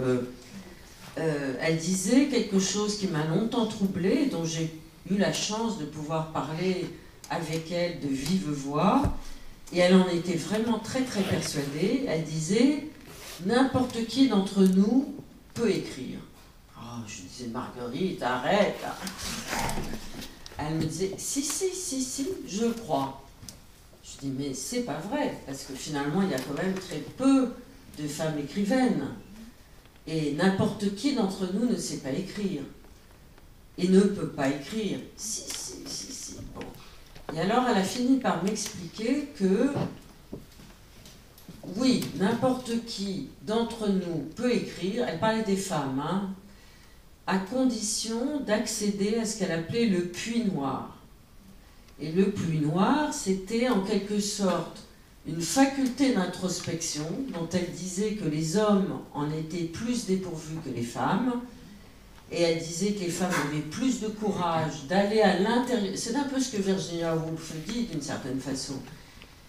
elle disait quelque chose qui m'a longtemps troublée, dont j'ai eu la chance de pouvoir parler avec elle de vive voix, et elle en était vraiment très persuadée. Elle disait, n'importe qui d'entre nous peut écrire. Oh, je disais, Marguerite, arrête. Elle me disait, si, je crois. Je dis, mais c'est pas vrai, parce que finalement, il y a quand même très peu de femmes écrivaines. Et n'importe qui d'entre nous ne sait pas écrire. Et ne peut pas écrire. Si. Bon. Et alors, elle a fini par m'expliquer que oui, n'importe qui d'entre nous peut écrire, elle parlait des femmes, hein, à condition d'accéder à ce qu'elle appelait le puits noir. Et le puits noir, c'était en quelque sorte une faculté d'introspection dont elle disait que les hommes en étaient plus dépourvus que les femmes, et elle disait que les femmes avaient plus de courage d'aller à l'intérieur, c'est un peu ce que Virginia Woolf dit d'une certaine façon,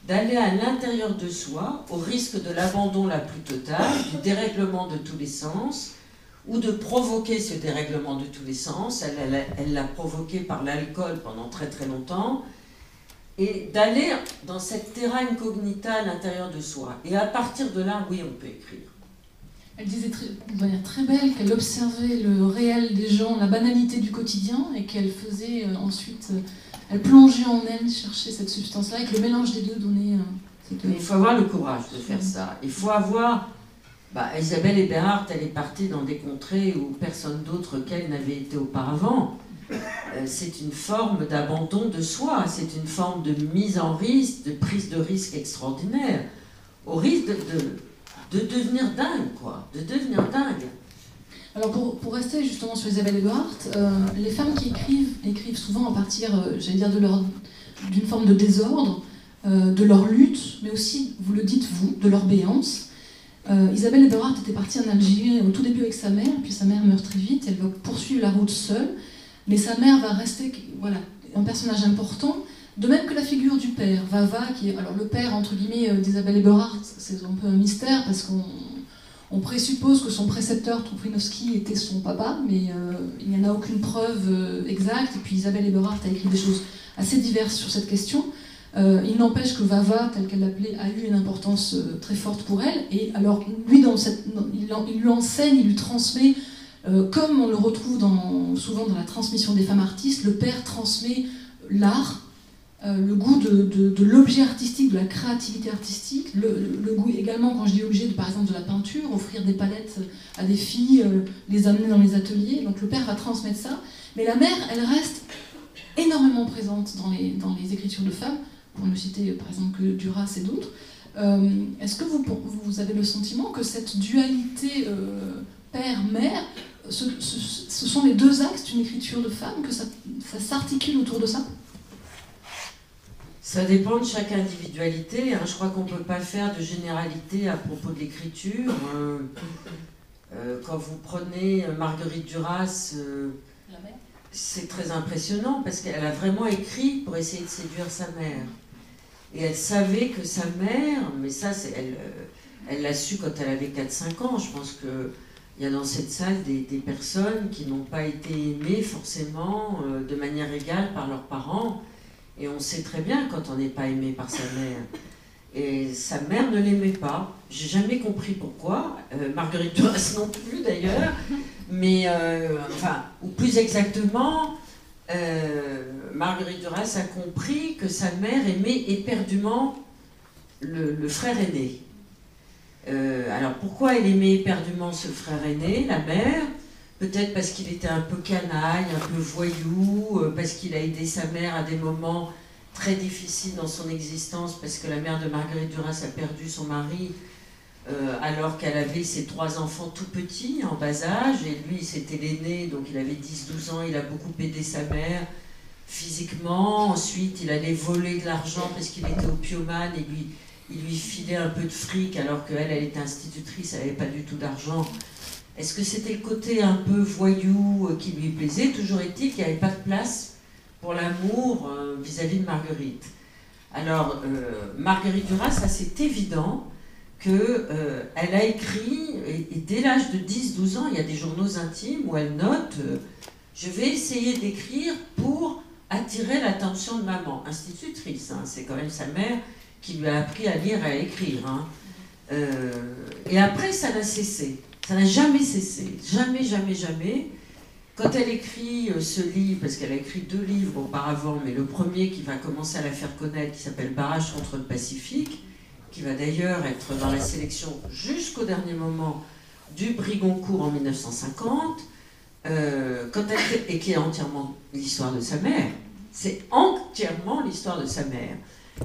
d'aller à l'intérieur de soi, au risque de l'abandon la plus totale, du dérèglement de tous les sens, ou de provoquer ce dérèglement de tous les sens. Elle l'a provoqué par l'alcool pendant très très longtemps, et d'aller dans cette terra incognita à l'intérieur de soi. Et à partir de là, oui, on peut écrire. Elle disait de manière très belle qu'elle observait le réel des gens, la banalité du quotidien, et qu'elle faisait ensuite, elle plongeait en elle, chercher cette substance-là, et que le mélange des deux donnait... Il faut avoir le courage de faire ça. Il faut avoir... Isabelle Eberhardt, elle est partie dans des contrées où personne d'autre qu'elle n'avait été auparavant. C'est une forme d'abandon de soi, c'est une forme de mise en risque, de prise de risque extraordinaire, au risque de devenir dingue, quoi, de devenir dingue. Alors pour rester justement sur Isabelle Eberhardt, les femmes qui écrivent souvent à partir, j'allais dire, d'une forme de désordre, de leur lutte, mais aussi, vous le dites vous, de leur béance. Isabelle Eberhardt était partie en Algérie au tout début avec sa mère, puis sa mère meurt très vite, elle va poursuivre la route seule, mais sa mère va rester un personnage important, de même que la figure du père, Vava, qui est, alors le père entre guillemets d'Isabelle Eberhardt, c'est un peu un mystère parce qu'on présuppose que son précepteur Troufrinovski était son papa, mais il n'y en a aucune preuve exacte, et puis Isabelle Eberhardt a écrit des choses assez diverses sur cette question. Il n'empêche que Vava, telle qu'elle l'appelait, a eu une importance très forte pour elle, et alors lui, il lui enseigne, il lui transmet, comme on le retrouve souvent dans la transmission des femmes artistes, le père transmet l'art, le goût de l'objet artistique, de la créativité artistique, le goût également, quand je dis objet, par exemple de la peinture, offrir des palettes à des filles, les amener dans les ateliers, donc le père va transmettre ça, mais la mère, elle reste énormément présente dans les écritures de femmes, pour ne citer par exemple que Duras et d'autres. Est-ce que vous avez le sentiment que cette dualité père-mère, ce sont les deux axes d'une écriture de femme, que ça s'articule autour de ça? Ça dépend de chaque individualité. Je crois qu'on ne peut pas faire de généralité à propos de l'écriture. Quand vous prenez Marguerite Duras, c'est très impressionnant parce qu'elle a vraiment écrit pour essayer de séduire sa mère. Et elle savait que sa mère, mais ça, elle l'a su quand elle avait 4-5 ans. Je pense qu'il y a dans cette salle des personnes qui n'ont pas été aimées forcément de manière égale par leurs parents. Et on sait très bien quand on n'est pas aimé par sa mère. Et sa mère ne l'aimait pas. J'ai jamais compris pourquoi. Marguerite Duras non plus d'ailleurs. Mais, ou plus exactement, Marguerite Duras a compris que sa mère aimait éperdument le frère aîné. Alors pourquoi elle aimait éperdument ce frère aîné, la mère? Peut-être parce qu'il était un peu canaille, un peu voyou, parce qu'il a aidé sa mère à des moments très difficiles dans son existence, parce que la mère de Marguerite Duras a perdu son mari alors qu'elle avait ses 3 enfants tout petits, en bas âge, et lui c'était l'aîné, donc il avait 10-12 ans, il a beaucoup aidé sa mère physiquement. Ensuite il allait voler de l'argent parce qu'il était opiomane, et il lui filait un peu de fric alors qu'elle était institutrice, elle n'avait pas du tout d'argent. Est-ce que c'était le côté un peu voyou qui lui plaisait? Toujours est-il qu'il n'y avait pas de place pour l'amour vis-à-vis de Marguerite. Alors, Marguerite Duras, ça c'est évident qu'elle a écrit, et dès l'âge de 10-12 ans, il y a des journaux intimes où elle note je vais essayer d'écrire pour attirer l'attention de maman. Institutrice, c'est quand même sa mère qui lui a appris à lire et à écrire. Et après, ça n'a cessé. Ça n'a jamais cessé, jamais, jamais, jamais. Quand elle écrit ce livre, parce qu'elle a écrit 2 livres auparavant, mais le premier qui va commencer à la faire connaître, qui s'appelle Barrage contre le Pacifique, qui va d'ailleurs être dans la sélection jusqu'au dernier moment du prix Goncourt en 1950, et qui est entièrement l'histoire de sa mère. C'est entièrement l'histoire de sa mère.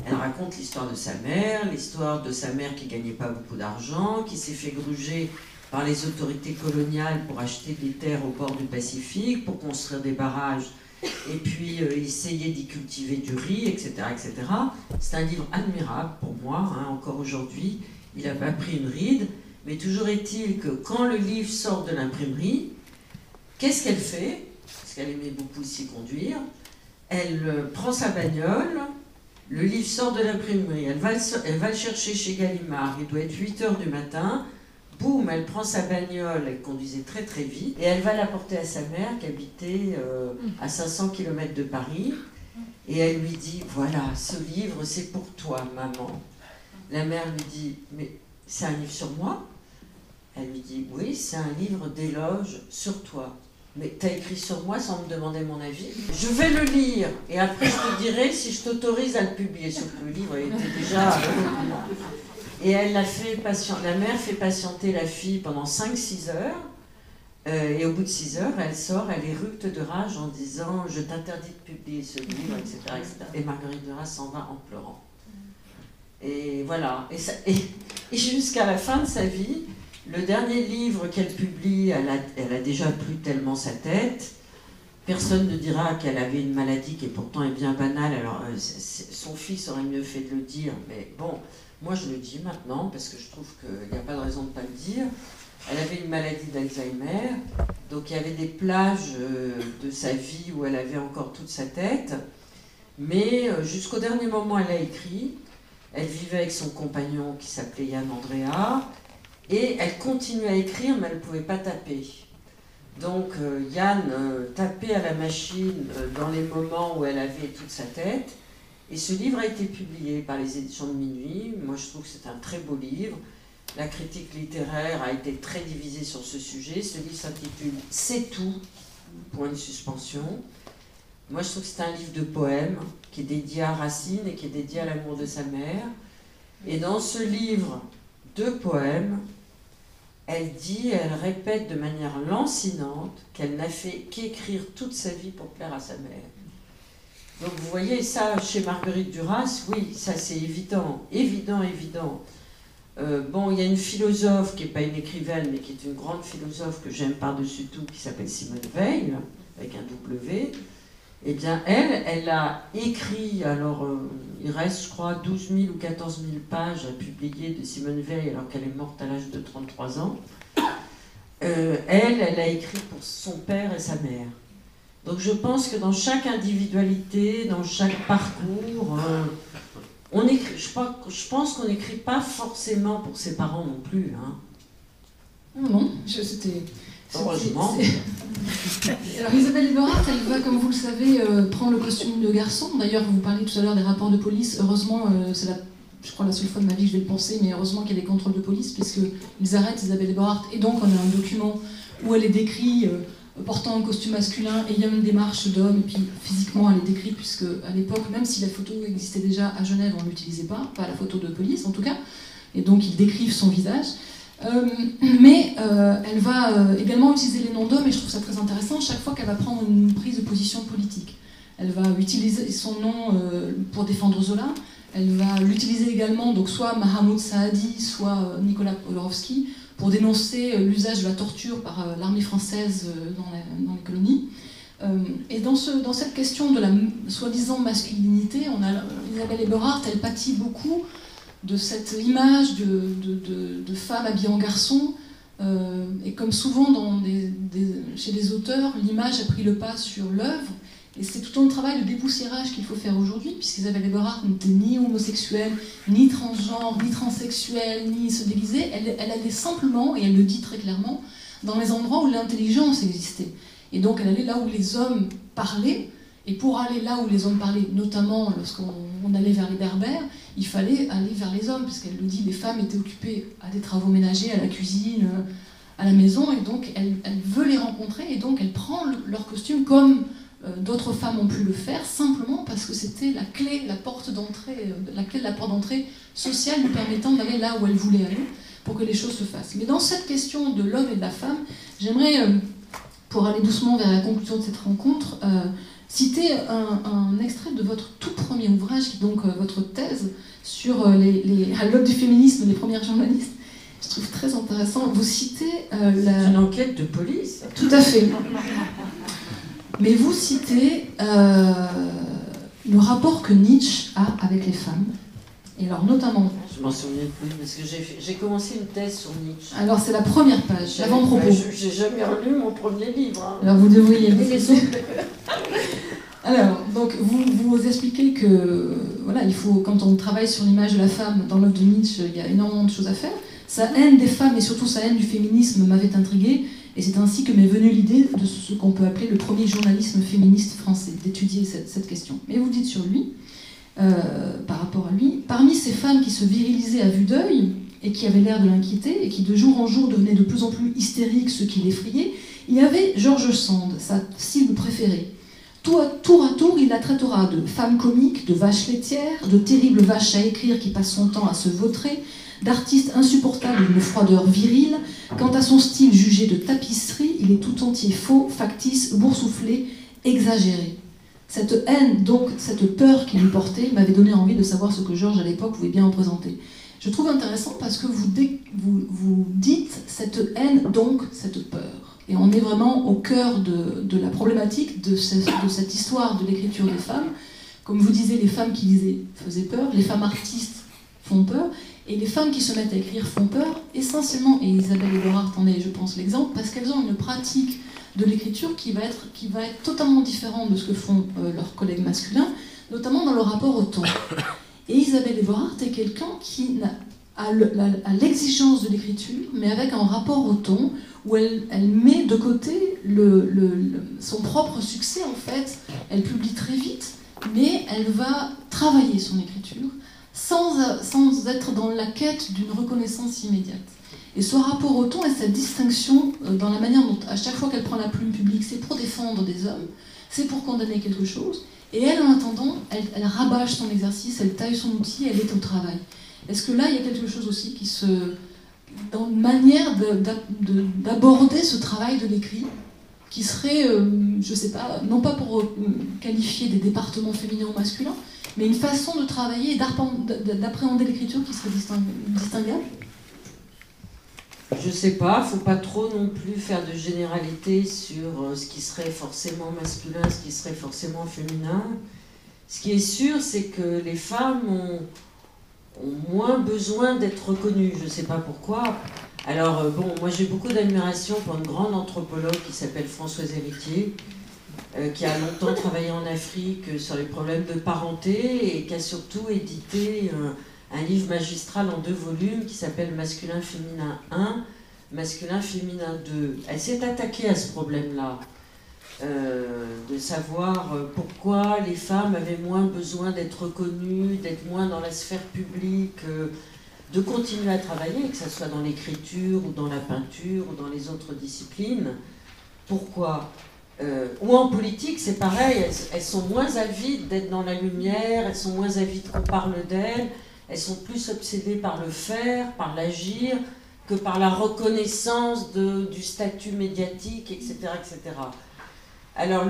Elle raconte l'histoire de sa mère qui gagnait pas beaucoup d'argent, qui s'est fait gruger par les autorités coloniales pour acheter des terres au bord du Pacifique, pour construire des barrages, et puis essayer d'y cultiver du riz, etc. etc. C'est un livre admirable pour moi, hein, encore aujourd'hui. Il n'a pas pris une ride, mais toujours est-il que quand le livre sort de l'imprimerie, qu'est-ce qu'elle fait? Parce qu'elle aimait beaucoup aussi conduire. Elle prend sa bagnole, le livre sort de l'imprimerie, elle va le chercher chez Gallimard, il doit être 8h du matin, boum, elle prend sa bagnole, elle conduisait très très vite, et elle va l'apporter à sa mère qui habitait à 500 km de Paris, et elle lui dit, voilà, ce livre c'est pour toi, maman. La mère lui dit, mais c'est un livre sur moi? Elle lui dit, oui, c'est un livre d'éloges sur toi. Mais t'as écrit sur moi sans me demander mon avis. Je vais le lire et après je te dirai si je t'autorise à le publier. Sauf que le livre était déjà... Et elle l'a fait la mère fait patienter la fille pendant 5-6 heures. Et au bout de 6 heures, elle sort, elle est rupte de rage en disant « Je t'interdis de publier ce livre, etc. etc. » Et Marguerite Duras s'en va en pleurant. Et voilà. Et jusqu'à la fin de sa vie, le dernier livre qu'elle publie, elle a déjà plus tellement sa tête. Personne ne dira qu'elle avait une maladie qui pourtant est bien banale. Alors, son fils aurait mieux fait de le dire, mais bon, moi je le dis maintenant parce que je trouve qu'il n'y a pas de raison de ne pas le dire. Elle avait une maladie d'Alzheimer, donc il y avait des plages de sa vie où elle avait encore toute sa tête. Mais jusqu'au dernier moment, elle a écrit. Elle vivait avec son compagnon qui s'appelait Yann Andrea. Et elle continuait à écrire, mais elle ne pouvait pas taper. Donc Yann tapait à la machine dans les moments où elle avait toute sa tête. Et ce livre a été publié par les éditions de Minuit. Moi, je trouve que c'est un très beau livre. La critique littéraire a été très divisée sur ce sujet. Ce livre s'intitule « C'est tout », point de suspension. Moi, je trouve que c'est un livre de poèmes qui est dédié à Racine et qui est dédié à l'amour de sa mère. Et dans ce livre de poèmes, elle répète de manière lancinante qu'elle n'a fait qu'écrire toute sa vie pour plaire à sa mère. Donc vous voyez, ça, chez Marguerite Duras, oui, ça c'est évident, évident. Bon, il y a une philosophe qui n'est pas une écrivaine, mais qui est une grande philosophe que j'aime par-dessus tout, qui s'appelle Simone Veil, avec un W. Eh bien, elle a écrit, alors il reste, je crois, 12 000 ou 14 000 pages à publier de Simone Veil, alors qu'elle est morte à l'âge de 33 ans. Elle a écrit pour son père et sa mère. Donc je pense que dans chaque individualité, dans chaque parcours, on écrit, je pense qu'on n'écrit pas forcément pour ses parents non plus. Hein. Non, c'était... Heureusement. Alors Isabelle Eberhardt, elle va, comme vous le savez, prendre le costume de garçon. D'ailleurs, vous parliez tout à l'heure des rapports de police. Heureusement, c'est je crois la seule fois de ma vie que je vais le penser, mais heureusement qu'il y a des contrôles de police, puisqu'ils arrêtent Isabelle Eberhardt. Et donc, on a un document où elle est décrite portant un costume masculin, et il y a une démarche d'homme, et puis physiquement, elle est décrite, puisque à l'époque, même si la photo existait déjà à Genève, on ne l'utilisait pas la photo de police en tout cas. Et donc, ils décrivent son visage. Mais elle va également utiliser les noms d'hommes, et je trouve ça très intéressant, chaque fois qu'elle va prendre une prise de position politique. Elle va utiliser son nom pour défendre Zola, elle va l'utiliser également, donc soit Mahmoud Saadi, soit Nicolas Podorowski, pour dénoncer l'usage de la torture par l'armée française dans les colonies. Et dans cette question de la soi-disant masculinité, Isabelle Eberhardt, elle pâtit beaucoup de cette image de femme habillée en garçon, et comme souvent chez les auteurs, l'image a pris le pas sur l'œuvre, et c'est tout un travail de dépoussiérage qu'il faut faire aujourd'hui, puisqu'Isabelle Eberhardt n'était ni homosexuelle, ni transgenre, ni transsexuelle, ni se déguisait, elle allait simplement, et elle le dit très clairement, dans les endroits où l'intelligence existait. Et donc elle allait là où les hommes parlaient, et pour aller là où les hommes parlaient, notamment lorsqu'on allait vers les Berbères, il fallait aller vers les hommes, puisqu'elle le dit, les femmes étaient occupées à des travaux ménagers, à la cuisine, à la maison, et donc elle veut les rencontrer, et donc elle prend leur costume comme d'autres femmes ont pu le faire, simplement parce que c'était la clé, la porte d'entrée sociale lui permettant d'aller là où elle voulait aller, pour que les choses se fassent. Mais dans cette question de l'homme et de la femme, j'aimerais, pour aller doucement vers la conclusion de cette rencontre, citer un extrait de votre tout premier ouvrage, qui est donc votre thèse sur à l'aube du féminisme, les premières journalistes. Je trouve très intéressant. Vous citez C'est une enquête de police. Tout à fait. Mais vous citez le rapport que Nietzsche a avec les femmes. Et alors notamment... Je m'en souviens plus, parce que j'ai commencé une thèse sur Nietzsche. Alors c'est la première page, l'avant-propos. J'ai jamais relu mon premier livre. Hein. Alors vous devriez... Les autres... Alors, donc vous expliquez que voilà, il faut, quand on travaille sur l'image de la femme dans l'œuvre de Nietzsche, il y a énormément de choses à faire. Sa haine des femmes et surtout sa haine du féminisme m'avait intriguée, et c'est ainsi que m'est venue l'idée de ce qu'on peut appeler le premier journalisme féministe français, d'étudier cette question. Mais vous dites sur lui, par rapport à lui, parmi ces femmes qui se virilisaient à vue d'œil et qui avaient l'air de l'inquiéter et qui de jour en jour devenaient de plus en plus hystériques, ce qui l'effrayait, il y avait George Sand, sa cible préférée. Tour à tour, il la traitera de femme comique, de vache laitière, de terrible vache à écrire qui passe son temps à se vautrer, d'artiste insupportable d'une froideur virile. Quant à son style jugé de tapisserie, il est tout entier faux, factice, boursouflé, exagéré. Cette haine, donc, cette peur qu'il lui portait, m'avait donné envie de savoir ce que Georges, à l'époque, pouvait bien représenter. Je trouve intéressant parce que vous dites cette haine, donc cette peur. Et on est vraiment au cœur de la problématique de cette histoire de l'écriture des femmes. Comme vous disiez, les femmes qui lisaient faisaient peur, les femmes artistes font peur, et les femmes qui se mettent à écrire font peur, essentiellement, et Isabelle Eberhardt en est, je pense, l'exemple, parce qu'elles ont une pratique de l'écriture qui va être totalement différente de ce que font leurs collègues masculins, notamment dans le rapport au temps. Et Isabelle Eberhardt est quelqu'un qui a l'exigence de l'écriture, mais avec un rapport au ton, où elle met de côté son propre succès, en fait. Elle publie très vite, mais elle va travailler son écriture, sans être dans la quête d'une reconnaissance immédiate. Et ce rapport au ton et cette distinction dans la manière dont, à chaque fois qu'elle prend la plume publique, c'est pour défendre des hommes, c'est pour condamner quelque chose, et elle, en attendant, elle rabâche son exercice, elle taille son outil, elle est au travail. Est-ce que là, il y a quelque chose aussi dans une manière d'aborder ce travail de l'écrit, qui serait, je ne sais pas, non pas pour qualifier des départements féminins ou masculins, mais une façon de travailler et d'appréhender l'écriture qui serait distinguable? Je sais pas, faut pas trop non plus faire de généralité sur ce qui serait forcément masculin, ce qui serait forcément féminin. Ce qui est sûr, c'est que les femmes ont moins besoin d'être reconnues. Je sais pas pourquoi. Alors bon, moi j'ai beaucoup d'admiration pour une grande anthropologue qui s'appelle Françoise Héritier, qui a longtemps travaillé en Afrique sur les problèmes de parenté et qui a surtout édité un livre magistral en 2 volumes qui s'appelle Masculin-Féminin 1, Masculin-Féminin 2. Elle s'est attaquée à ce problème-là, de savoir pourquoi les femmes avaient moins besoin d'être reconnues, d'être moins dans la sphère publique, de continuer à travailler, que ce soit dans l'écriture ou dans la peinture ou dans les autres disciplines. Pourquoi ? Ou en politique, c'est pareil, elles sont moins avides d'être dans la lumière, elles sont moins avides qu'on parle d'elles, elles sont plus obsédées par le faire, par l'agir, que par la reconnaissance du statut médiatique, etc. etc. Alors,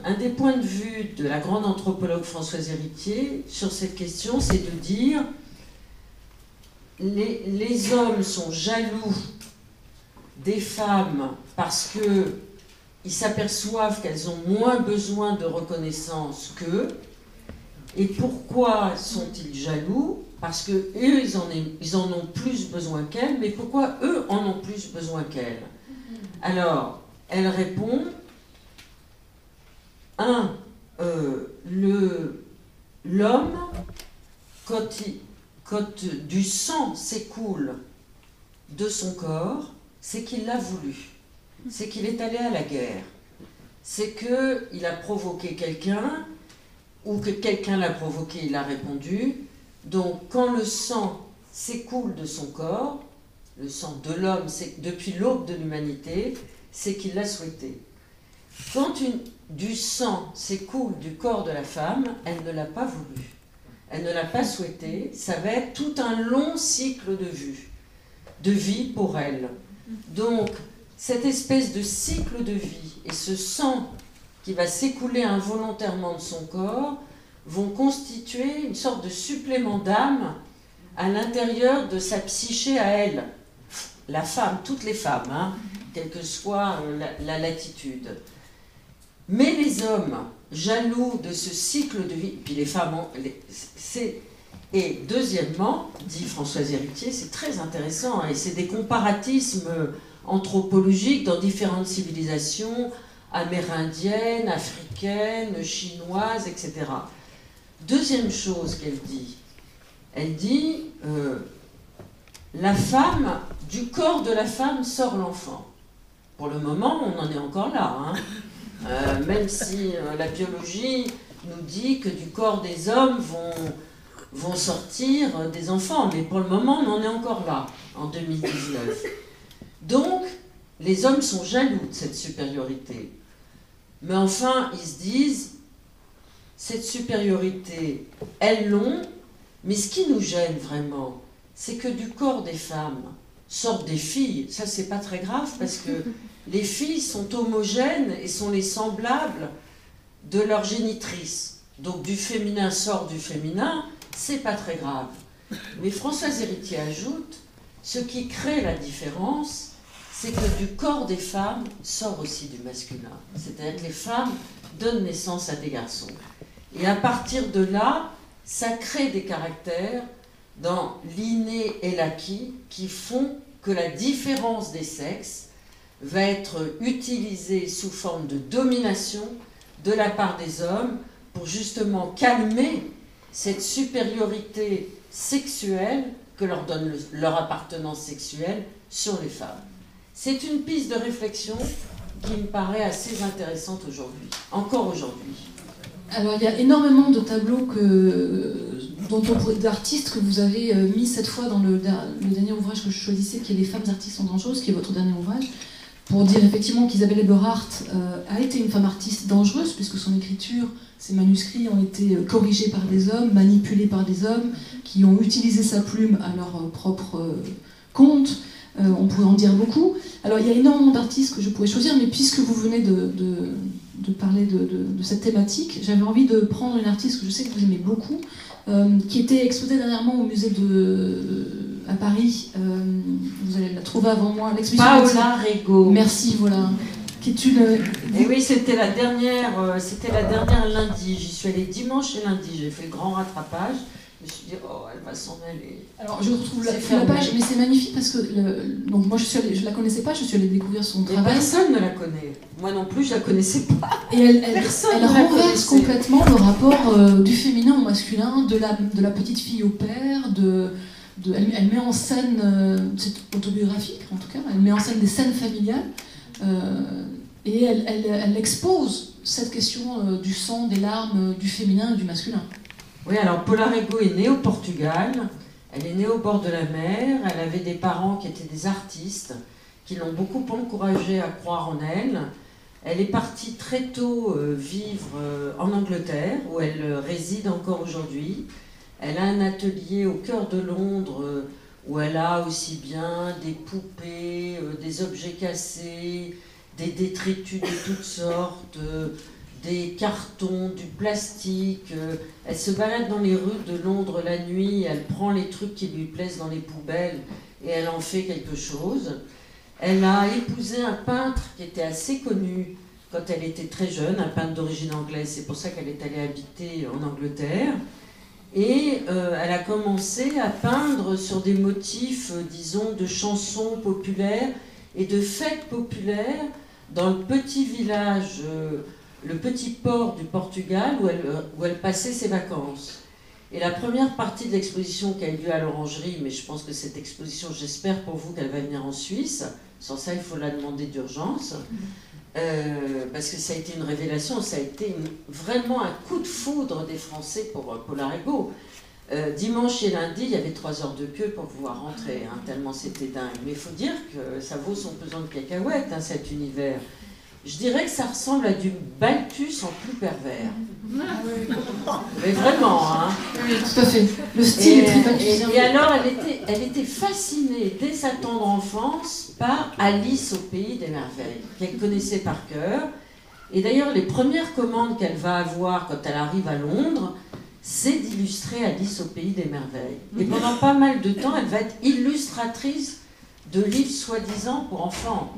un des points de vue de la grande anthropologue Françoise Héritier sur cette question, c'est de dire les hommes sont jaloux des femmes parce qu'ils s'aperçoivent qu'elles ont moins besoin de reconnaissance qu'eux. Et pourquoi sont-ils jaloux? Parce qu'eux, ils en ont plus besoin qu'elles, mais pourquoi eux en ont plus besoin qu'elles? Alors, elle répond, l'homme, quand du sang s'écoule de son corps, c'est qu'il l'a voulu, c'est qu'il est allé à la guerre, c'est qu'il a provoqué quelqu'un, ou que quelqu'un l'a provoqué, il a répondu. Donc quand le sang s'écoule de son corps, le sang de l'homme, depuis l'aube de l'humanité, c'est qu'il l'a souhaité. Quand du sang s'écoule du corps de la femme, elle ne l'a pas voulu. Elle ne l'a pas souhaité. Ça va être tout un long cycle de vie pour elle. Donc cette espèce de cycle de vie et ce sang qui va s'écouler involontairement de son corps, vont constituer une sorte de supplément d'âme à l'intérieur de sa psyché à elle. La femme, toutes les femmes, hein, quelle que soit la latitude. Mais les hommes, jaloux de ce cycle de vie, puis les femmes, et deuxièmement, dit Françoise Héritier, c'est très intéressant, hein, et c'est des comparatismes anthropologiques dans différentes civilisations, amérindiennes, africaines, chinoises, etc. Deuxième chose qu'elle dit, la femme, du corps de la femme sort l'enfant. Pour le moment, on en est encore là, hein. Même si la biologie nous dit que du corps des hommes vont sortir des enfants, mais pour le moment, on en est encore là, en 2019. Donc, les hommes sont jaloux de cette supériorité. Mais enfin, ils se disent, cette supériorité, elles l'ont, mais ce qui nous gêne vraiment, c'est que du corps des femmes sortent des filles. Ça, c'est pas très grave, parce que les filles sont homogènes et sont les semblables de leur génitrice. Donc du féminin sort du féminin, c'est pas très grave. Mais Françoise Héritier ajoute, ce qui crée la différence, c'est que du corps des femmes sort aussi du masculin. C'est-à-dire que les femmes donnent naissance à des garçons. Et à partir de là, ça crée des caractères dans l'inné et l'acquis qui font que la différence des sexes va être utilisée sous forme de domination de la part des hommes pour justement calmer cette supériorité sexuelle que leur donne leur appartenance sexuelle sur les femmes. C'est une piste de réflexion qui me paraît assez intéressante aujourd'hui, encore aujourd'hui. Alors il y a énormément de tableaux d'artistes que vous avez mis cette fois dans le dernier ouvrage que je choisissais, qui est Les femmes artistes sont dangereuses, qui est votre dernier ouvrage, pour dire effectivement qu'Isabelle Eberhardt a été une femme artiste dangereuse, puisque son écriture, ses manuscrits ont été corrigés par des hommes, manipulés par des hommes, qui ont utilisé sa plume à leur propre compte. On pourrait en dire beaucoup. Alors il y a énormément d'artistes que je pourrais choisir, mais puisque vous venez de parler de cette thématique, j'avais envie de prendre une artiste que je sais que vous aimez beaucoup, qui était exposée dernièrement au musée à Paris. Vous allez la trouver avant moi. Paola Rego. Merci, voilà. Qui est une... Et oui, c'était la dernière lundi. J'y suis allée dimanche et lundi. J'ai fait le grand rattrapage. Je me suis dit, oh, elle va s'en aller. Alors, je retrouve la page, mais c'est magnifique parce que donc moi, je la connaissais pas, je suis allée découvrir son travail. Personne ne la connaît. Moi non plus, je la connaissais pas. Et elle renverse complètement le rapport du féminin au masculin, de la petite fille au père, elle met en scène, c'est autobiographique en tout cas, elle met en scène des scènes familiales et elle expose cette question du sang, des larmes, du féminin et du masculin. Oui, alors Paola Rego est née au Portugal, elle est née au bord de la mer, elle avait des parents qui étaient des artistes, qui l'ont beaucoup encouragée à croire en elle. Elle est partie très tôt vivre en Angleterre, où elle réside encore aujourd'hui. Elle a un atelier au cœur de Londres, où elle a aussi bien des poupées, des objets cassés, des détritus de toutes sortes, des cartons, du plastique. Elle se balade dans les rues de Londres la nuit, elle prend les trucs qui lui plaisent dans les poubelles et elle en fait quelque chose. Elle a épousé un peintre qui était assez connu quand elle était très jeune, un peintre d'origine anglaise, c'est pour ça qu'elle est allée habiter en Angleterre. Et elle a commencé à peindre sur des motifs, disons, de chansons populaires et de fêtes populaires dans le petit village, le petit port du Portugal où elle passait ses vacances. Et la première partie de l'exposition qui a eu lieu à l'Orangerie, mais je pense que cette exposition, j'espère pour vous qu'elle va venir en Suisse, sans ça il faut la demander d'urgence, parce que ça a été une révélation, ça a été vraiment un coup de foudre des Français pour Paola Rego. Dimanche et lundi, il y avait 3 heures de queue pour pouvoir rentrer, hein, tellement c'était dingue. Mais il faut dire que ça vaut son pesant de cacahuètes, hein, cet univers. Je dirais que ça ressemble à du Balthus en plus pervers. Mais vraiment, hein. Oui, tout à fait. Le style est très balthusien. Et alors, elle était fascinée dès sa tendre enfance par Alice au pays des merveilles, qu'elle connaissait par cœur. Et d'ailleurs, les premières commandes qu'elle va avoir quand elle arrive à Londres, c'est d'illustrer Alice au pays des merveilles. Et pendant pas mal de temps, elle va être illustratrice de livres soi-disant pour enfants.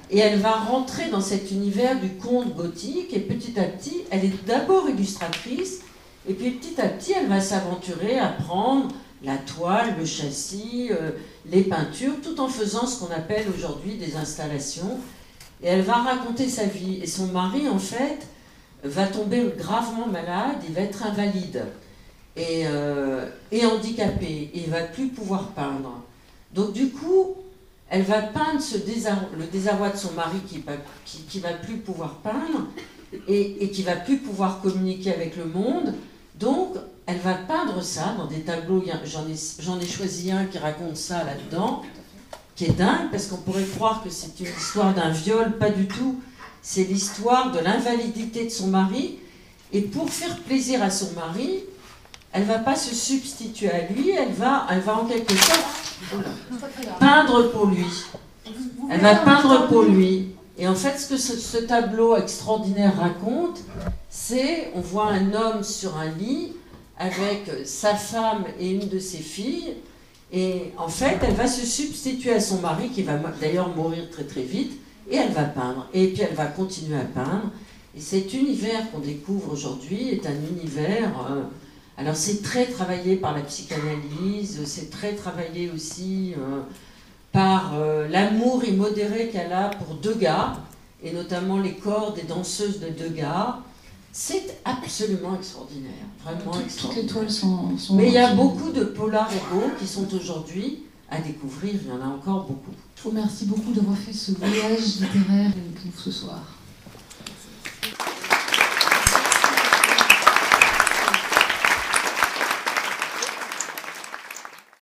Et elle va rentrer dans cet univers du conte gothique, et petit à petit, elle est d'abord illustratrice, et puis petit à petit, elle va s'aventurer à prendre la toile, le châssis, les peintures, tout en faisant ce qu'on appelle aujourd'hui des installations. Et elle va raconter sa vie. Et son mari, en fait, va tomber gravement malade, il va être invalide et handicapé, et il ne va plus pouvoir peindre. Donc du coup, elle va peindre le désarroi de son mari qui va plus pouvoir peindre et qui va plus pouvoir communiquer avec le monde. Donc, elle va peindre ça dans des tableaux. J'en ai choisi un qui raconte ça là-dedans, qui est dingue, parce qu'on pourrait croire que c'est une histoire d'un viol, pas du tout. C'est l'histoire de l'invalidité de son mari. Et pour faire plaisir à son mari, elle ne va pas se substituer à lui, elle va en quelque sorte peindre pour lui. Elle va peindre pour lui. Et en fait, ce que ce tableau extraordinaire raconte, c'est, on voit un homme sur un lit avec sa femme et une de ses filles. Et en fait, elle va se substituer à son mari, qui va d'ailleurs mourir très très vite, et elle va peindre. Et puis elle va continuer à peindre. Et cet univers qu'on découvre aujourd'hui est un univers... alors c'est très travaillé par la psychanalyse, c'est très travaillé aussi par l'amour immodéré qu'elle a pour Degas, et notamment les corps des danseuses de Degas. C'est absolument extraordinaire, vraiment extraordinaire. Toutes les toiles sont mais il y a beaucoup de polars égaux qui sont aujourd'hui à découvrir, il y en a encore beaucoup. Je vous remercie beaucoup d'avoir fait ce voyage littéraire avec nous ce soir.